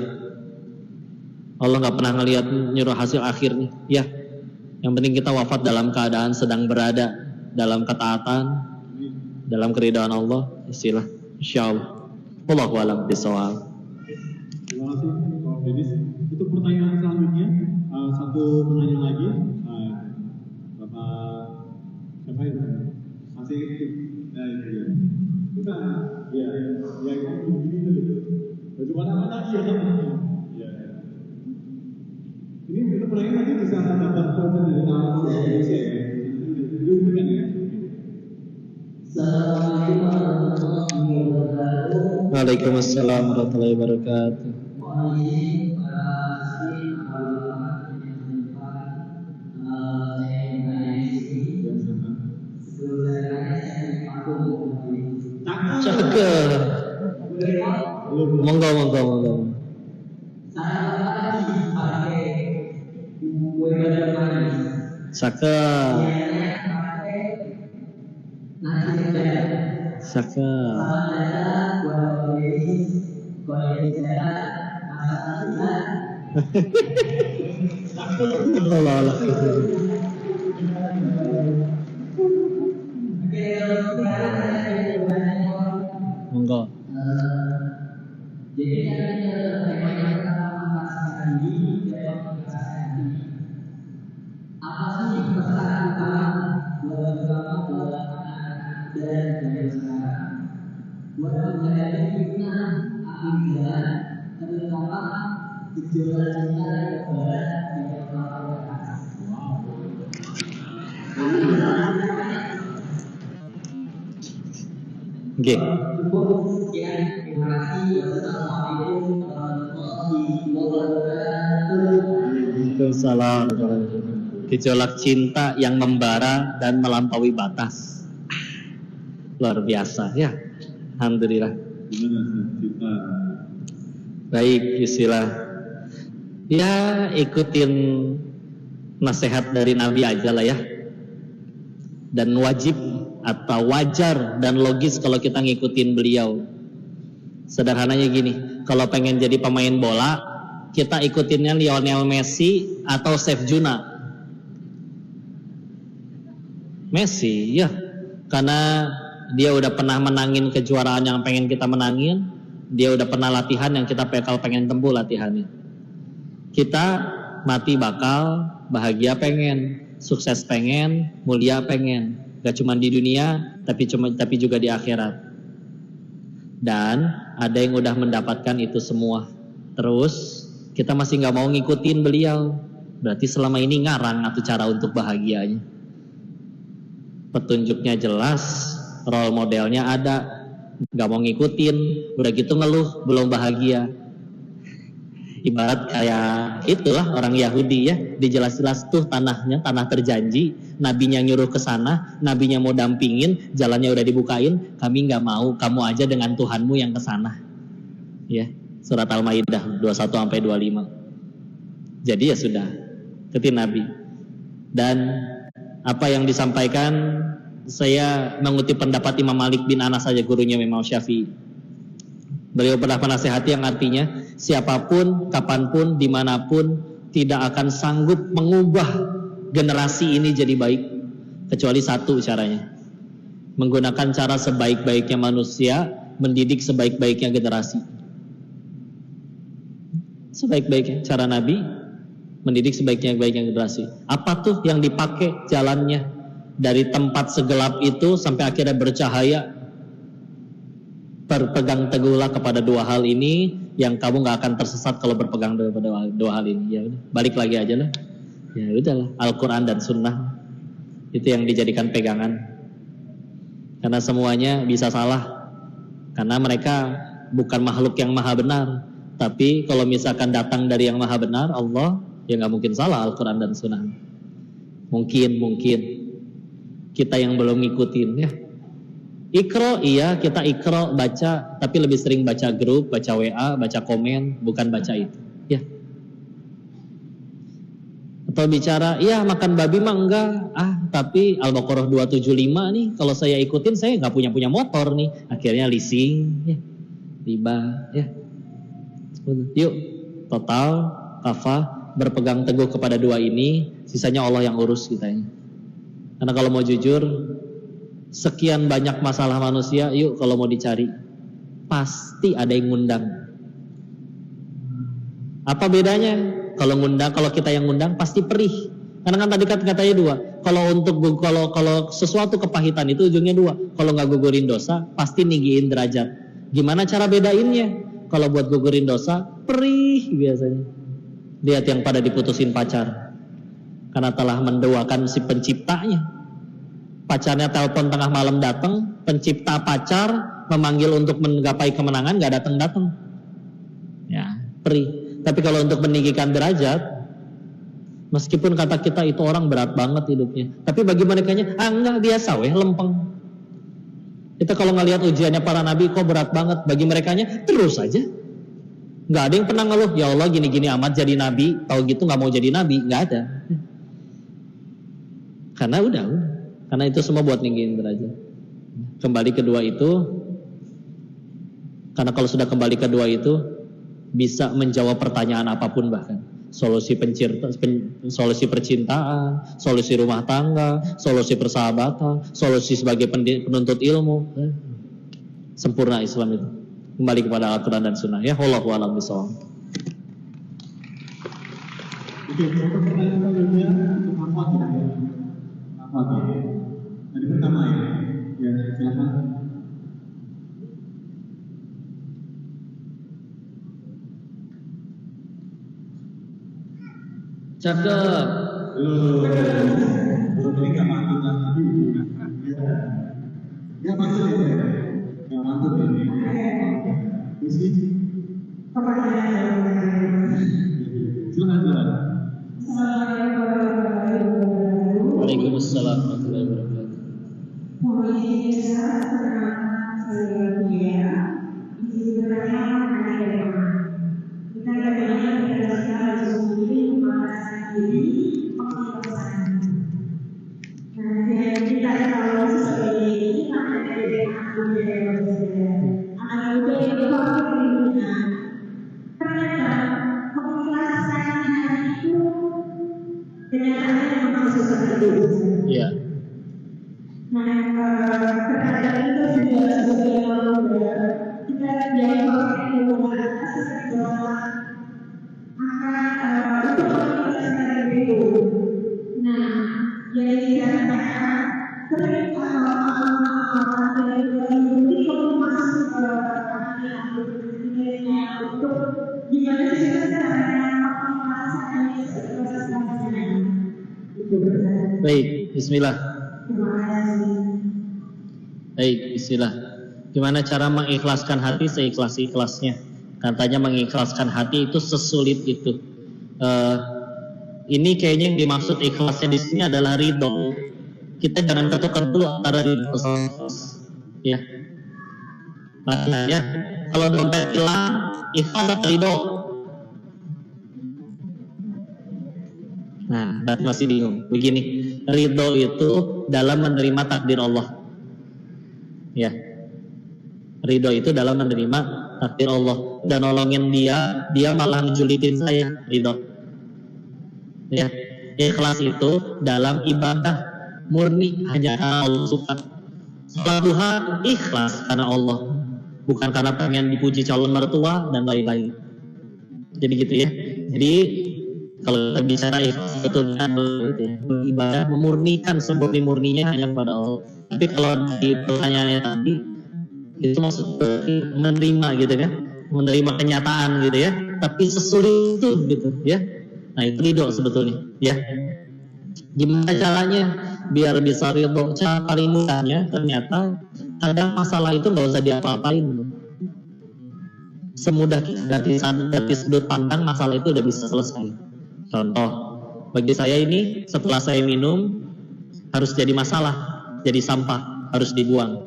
Allah nggak pernah ngelihat nyuruh hasil akhirnya. Ya. Yang penting kita wafat dalam keadaan sedang berada dalam ketaatan, dalam keridhaan Allah. Istilah. Insyaallah. Wallahu a'lam bishawab. Terima kasih Prof. Denis. Untuk pertanyaan selanjutnya, satu penanya lagi, Bapak siapa itu? Masih kita ya ini dulu. Bagaimana lagi ya? Ini kita pertanyaan nanti bisa dapat komen dari nama Indonesia ya. Diumumkan ya. Waalaikumsalam warahmatullahi wabarakatuh. Cakep. Monggo. Cakep. Cakep. Allah. Monggo. Oke. Waalaikumsalam. Gejolak cinta yang membara dan melampaui batas. Luar biasa ya. Alhamdulillah. Baik, istilah. Ya, ikutin nasihat dari Nabi aja lah ya. Dan wajib atau wajar dan logis kalau kita ngikutin beliau. Sederhananya gini, kalau pengen jadi pemain bola, kita ikutinnya Lionel Messi atau Chef Juna. Messi, ya, karena dia udah pernah menangin kejuaraan yang pengen kita menangin, dia udah pernah latihan yang kita pengen tempuh latihannya. Kita mati bakal, bahagia pengen, sukses pengen, mulia pengen. Gak cuma di dunia, tapi juga di akhirat. Dan ada yang udah mendapatkan itu semua. Terus kita masih gak mau ngikutin beliau. Berarti selama ini ngarang atau cara untuk bahagianya. Petunjuknya jelas, role modelnya ada, gak mau ngikutin, udah gitu ngeluh, belum bahagia. Ibarat kayak itulah orang Yahudi ya, dijelas-jelas tuh tanahnya, tanah terjanji, nabinya nyuruh ke sana, nabinya mau dampingin, jalannya udah dibukain, kami nggak mau, kamu aja dengan Tuhanmu yang ke sana. Ya, surat Al-Maidah 21-25. Jadi ya sudah, ikutin Nabi. Dan apa yang disampaikan, saya mengutip pendapat Imam Malik bin Anas saja, gurunya Imam Syafi'i. Beliau pernah menasihati yang artinya siapapun, kapanpun, dimanapun tidak akan sanggup mengubah generasi ini jadi baik kecuali satu caranya, menggunakan cara sebaik-baiknya manusia mendidik sebaik-baiknya generasi. Sebaik-baiknya cara Nabi mendidik sebaik-baiknya generasi. Apa tuh yang dipakai jalannya dari tempat segelap itu sampai akhirnya bercahaya? Berpegang teguhlah kepada dua hal ini, yang kamu nggak akan tersesat kalau berpegang kepada dua hal ini. Ya udah, balik lagi aja lah. Ya udahlah, Al-Quran dan Sunnah itu yang dijadikan pegangan. Karena semuanya bisa salah, karena mereka bukan makhluk yang maha benar. Tapi kalau misalkan datang dari yang maha benar, Allah, ya nggak mungkin salah Al-Quran dan Sunnah. Mungkin kita yang belum ngikutin ya. Ikro, iya kita ikro baca, tapi lebih sering baca grup, baca WA, baca komen, bukan baca itu ya. Atau bicara, iya makan babi mah enggak, tapi Al-Baqarah 275 nih, kalau saya ikutin saya nggak punya motor nih, akhirnya leasing ya, riba ya. Yuk total kafah, berpegang teguh kepada dua ini, sisanya Allah yang urus kita ini. Karena kalau mau jujur, sekian banyak masalah manusia, yuk kalau mau dicari pasti ada yang ngundang. Apa bedanya? Kalau ngundang, kalau kita yang ngundang pasti perih. Karena kan tadi katanya dua. Kalau sesuatu kepahitan itu ujungnya dua. Kalau nggak gugurin dosa, pasti ninggiin derajat. Gimana cara bedainnya? Kalau buat gugurin dosa, perih biasanya. Lihat yang pada diputusin pacar, karena telah mendoakan si penciptanya. Pacarnya telepon tengah malam datang, pencipta pacar memanggil untuk menggapai kemenangan, nggak datang. Ya, perih. Tapi kalau untuk meninggikan derajat, meskipun kata kita itu orang berat banget hidupnya, tapi bagi merekanya, enggak, biasa weh, lempeng. Kita kalau ngelihat ujiannya para nabi, kok berat banget, bagi merekanya terus aja. Nggak ada yang pernah ngeluh, ya Allah gini-gini amat jadi nabi, tahu gitu nggak mau jadi nabi, nggak ada. Karena udah. Karena itu semua buat ninggiin derajat. Kembali kedua itu, karena kalau sudah kembali kedua itu, bisa menjawab pertanyaan apapun, bahkan solusi solusi percintaan, solusi rumah tangga, solusi persahabatan, solusi sebagai penuntut ilmu. Sempurna Islam itu. Kembali kepada Al-Quran dan Sunnah. Ya, wallahu a'lam bishawab. Oke, untuk pertanyaan selanjutnya untuk Ahmad ya. Ahmad ya. Tadi pertama ya. Ya, silakan. Cakep. Ini nggak mantap lagi. Ya mantap ya. Nggak mantap ini. Isi. Silakan. Waalaikumsalam warahmatullahi wabarakatuh. Ya. Baik, bismillah. Baik, bismillah. Gimana cara mengikhlaskan hati seikhlas-ikhlasnya? Katanya mengikhlaskan hati itu sesulit itu. Ini kayaknya yang dimaksud ikhlasnya di sini adalah ridho. Kita jangan ketukar dulu antara ridho sama ikhlas. Ya. Makanya kalau dompet hilang, ikhlas atau ridho? Nah, masih bingung. Begini, ridho itu dalam menerima takdir Allah. Ya, ridho itu dalam menerima takdir Allah. Dan nolongin dia malah ngejulitin saya. Ridho. Ya, ikhlas itu dalam ibadah murni hanya karena Allah suka. Salat duha ikhlas karena Allah, bukan karena pengen dipuji calon mertua dan lain-lain. Jadi gitu ya. Jadi kalau kita bicara itu kan ibadah memurnikan semurni-murninya hanya kepada Allah. Tapi kalau di pertanyaannya tadi itu maksudnya menerima gitu kan, menerima kenyataan gitu ya. Tapi sesulit itu gitu ya. Nah itu ridho sebetulnya ya. Gimana caranya biar bisa ridho? Cara paling mudahnya ternyata kadang masalah itu nggak usah diapa-apain. Semudah dari sudut pandang masalah itu udah bisa selesai. Contoh, bagi saya ini setelah saya minum harus jadi masalah, jadi sampah, harus dibuang.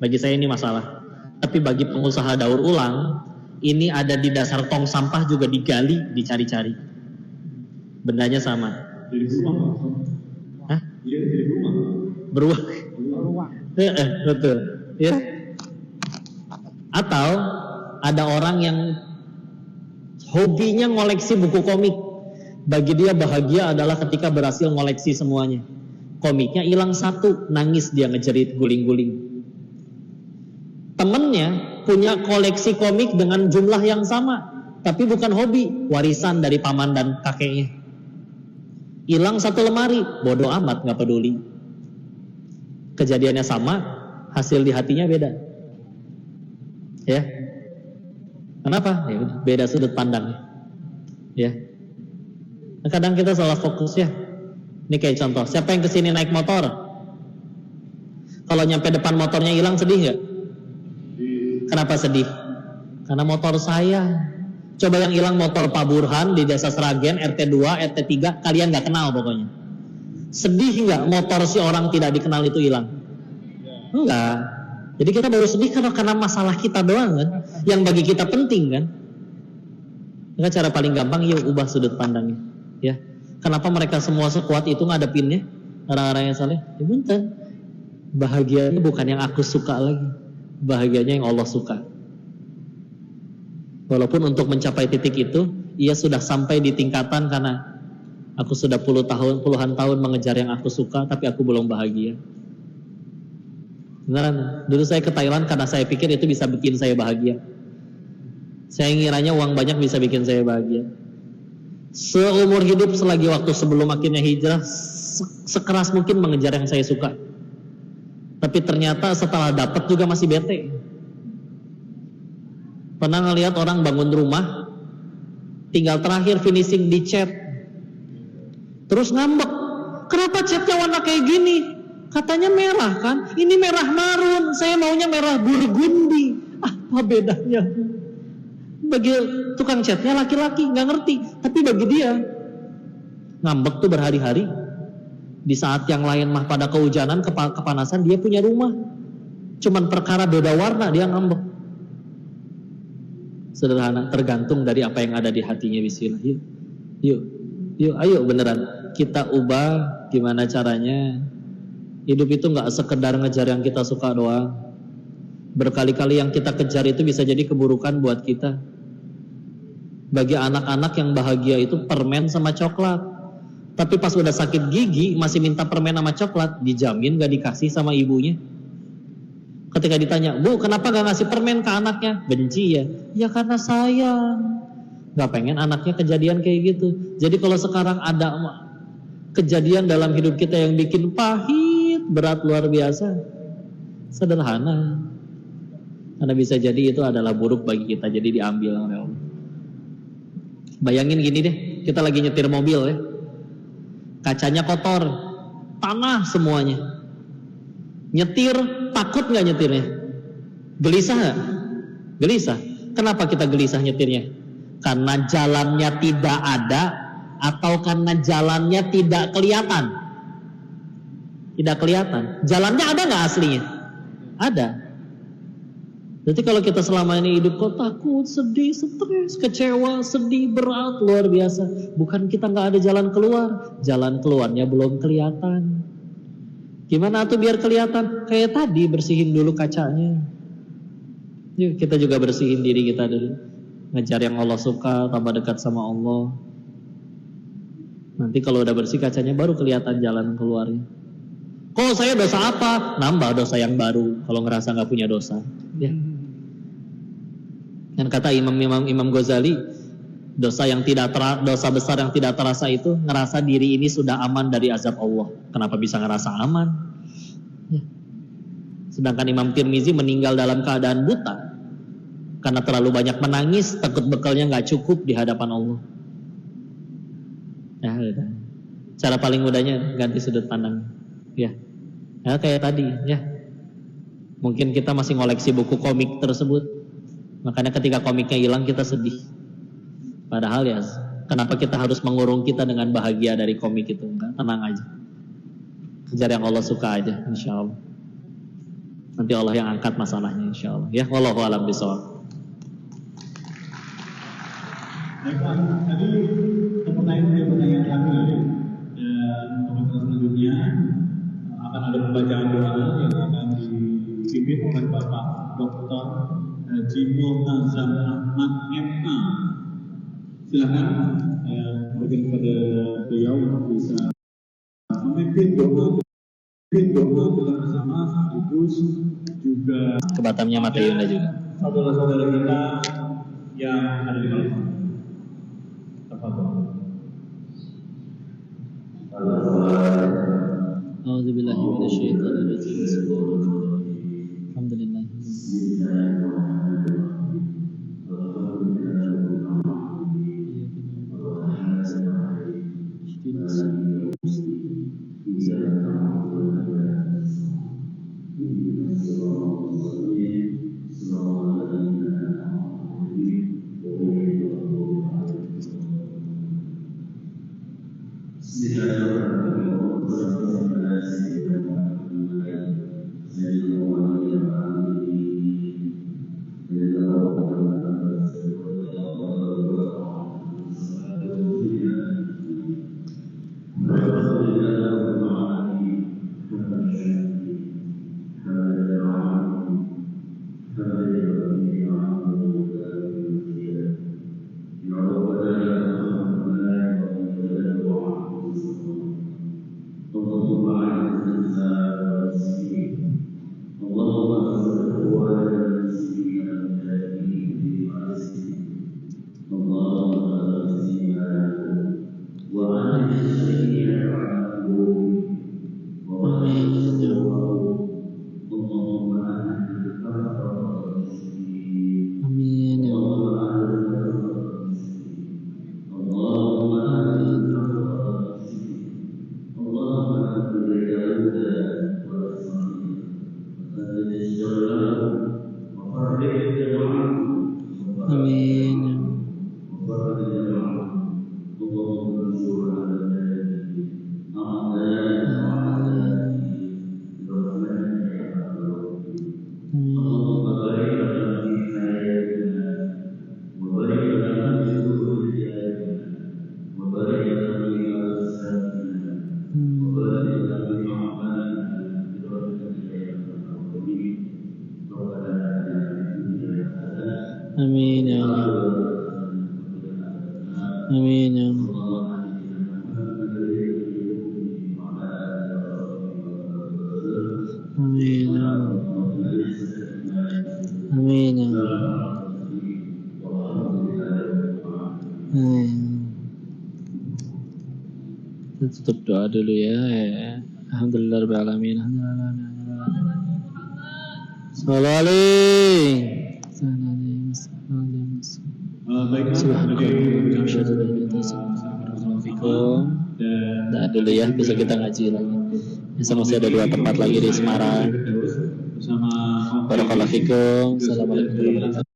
Bagi saya ini masalah. Tapi bagi pengusaha daur ulang, ini ada di dasar tong sampah juga digali, dicari-cari. Bendanya sama. Jadi beruang. Hah? Iya, jadi beruang. Beruang. Betul. Ya. Atau ada orang yang hobinya ngoleksi buku komik. Bagi dia bahagia adalah ketika berhasil ngoleksi semuanya. Komiknya hilang satu, nangis dia ngejerit guling-guling. Temennya punya koleksi komik dengan jumlah yang sama, tapi bukan hobi, warisan dari paman dan kakeknya. Hilang satu lemari, bodoh amat, nggak peduli. Kejadiannya sama, hasil di hatinya beda. Ya, kenapa? Ya, beda sudut pandangnya. Ya. Kadang kita salah fokus ya. Ini kayak contoh, siapa yang kesini naik motor? Kalau nyampe depan motornya hilang, sedih nggak? Kenapa sedih? Karena motor saya. Coba yang hilang motor Pak Burhan di Desa Seragen, RT 2, RT 3, kalian nggak kenal pokoknya. Sedih nggak motor si orang tidak dikenal itu hilang? Enggak. Jadi kita baru sedih karena masalah kita doang kan, yang bagi kita penting kan. Maka cara paling gampang, yuk ubah sudut pandangnya. Ya, kenapa mereka semua sekuat itu ngadepinnya orang-orang yang saleh? Ya bentar, bahagianya bukan yang aku suka lagi, bahagianya yang Allah suka. Walaupun untuk mencapai titik itu, ia sudah sampai di tingkatan karena aku sudah puluhan tahun mengejar yang aku suka, tapi aku belum bahagia. Beneran, dulu saya ke Thailand karena saya pikir itu bisa bikin saya bahagia. Saya ngiranya uang banyak bisa bikin saya bahagia. Seumur hidup selagi waktu sebelum akhirnya hijrah, sekeras mungkin mengejar yang saya suka. Tapi ternyata setelah dapat juga masih bete. Pernah ngelihat orang bangun rumah, tinggal terakhir finishing di cat, terus ngambek, kenapa catnya warna kayak gini? Katanya merah kan? Ini merah marun, saya maunya merah burgundi. Apa bedanya? Bagi tukang catnya laki-laki nggak ngerti, tapi bagi dia ngambek tuh berhari-hari. Di saat yang lain mah pada kehujanan, kepanasan, dia punya rumah. Cuman perkara beda warna dia ngambek. Sederhana, tergantung dari apa yang ada di hatinya. Bismillah. Yuk, ayo beneran kita ubah. Gimana caranya? Hidup itu nggak sekedar ngejar yang kita suka doang. Berkali-kali yang kita kejar itu bisa jadi keburukan buat kita. Bagi anak-anak yang bahagia itu permen sama coklat. Tapi pas udah sakit gigi masih minta permen sama coklat, dijamin gak dikasih sama ibunya. Ketika ditanya, Bu kenapa gak ngasih permen ke anaknya? Benci ya? Ya karena sayang. Gak pengen anaknya kejadian kayak gitu. Jadi kalau sekarang ada kejadian dalam hidup kita yang bikin pahit, berat luar biasa, sederhana, karena bisa jadi itu adalah buruk bagi kita, jadi diambil oleh Allah. Bayangin gini deh, kita lagi nyetir mobil ya, kacanya kotor, tanah semuanya. Nyetir, takut gak nyetirnya? Gelisah gak? Gelisah. Kenapa kita gelisah nyetirnya? Karena jalannya tidak ada, atau karena jalannya tidak kelihatan? Tidak kelihatan. Jalannya ada gak aslinya? Ada. Berarti kalau kita selama ini hidup kok takut, sedih, stres, kecewa, sedih, berat, luar biasa. Bukan kita gak ada jalan keluar, jalan keluarnya belum kelihatan. Gimana tuh biar kelihatan? Kayak tadi, bersihin dulu kacanya. Yuk kita juga bersihin diri kita dulu. Ngejar yang Allah suka, tambah dekat sama Allah. Nanti kalau udah bersih kacanya baru kelihatan jalan keluarnya. Kok saya dosa apa? Nambah dosa yang baru kalau ngerasa gak punya dosa. Ya. Dan kata Imam Ghazali, dosa besar yang tidak terasa itu ngerasa diri ini sudah aman dari azab Allah. Kenapa bisa ngerasa aman? Ya. Sedangkan Imam Tirmizi meninggal dalam keadaan buta karena terlalu banyak menangis, takut bekalnya nggak cukup di hadapan Allah. Ya, udah. Cara paling mudahnya ganti sudut pandang. Ya, kayak tadi. Ya, mungkin kita masih ngoleksi buku komik tersebut. Makanya ketika komiknya hilang kita sedih. Padahal ya, kenapa kita harus mengurung kita dengan bahagia dari komik itu? Enggak, tenang aja. Kejar yang Allah suka aja, insya Allah. Nanti Allah yang angkat masalahnya, insya Allah. Ya, wallahu a'lam bishawab. Baik Pak, tadi pertanyaan kami dan komentar selanjutnya akan ada pembacaan doa yang akan dipimpin oleh Bapak Dr. Haji Multazam Ahmad MA. Silakan saya berikan kepada beliau untuk bisa memimpin doa kita bersama, sekaligus juga Ke Batamnya Mata Yunda juga. saudara-saudara kita yang ada di Malaysia. A'udzubillahi minasyaitonir rajim. Bismillahirrahmanirrahim. Alhamdulillah. Amin. Amin ya Allah. Amin ya Allah. Amin ya Allah. Amin ya Allah. Amin. Kita tutup doa dulu ya. Alhamdulillah rabbil alamin. Nah dulu ya, besok kita ngaji lagi. Besok masih ada 2 tempat lagi di Semarang. bersama Barakallahu fikum. Assalamualaikum warahmatullahi wabarakatuh.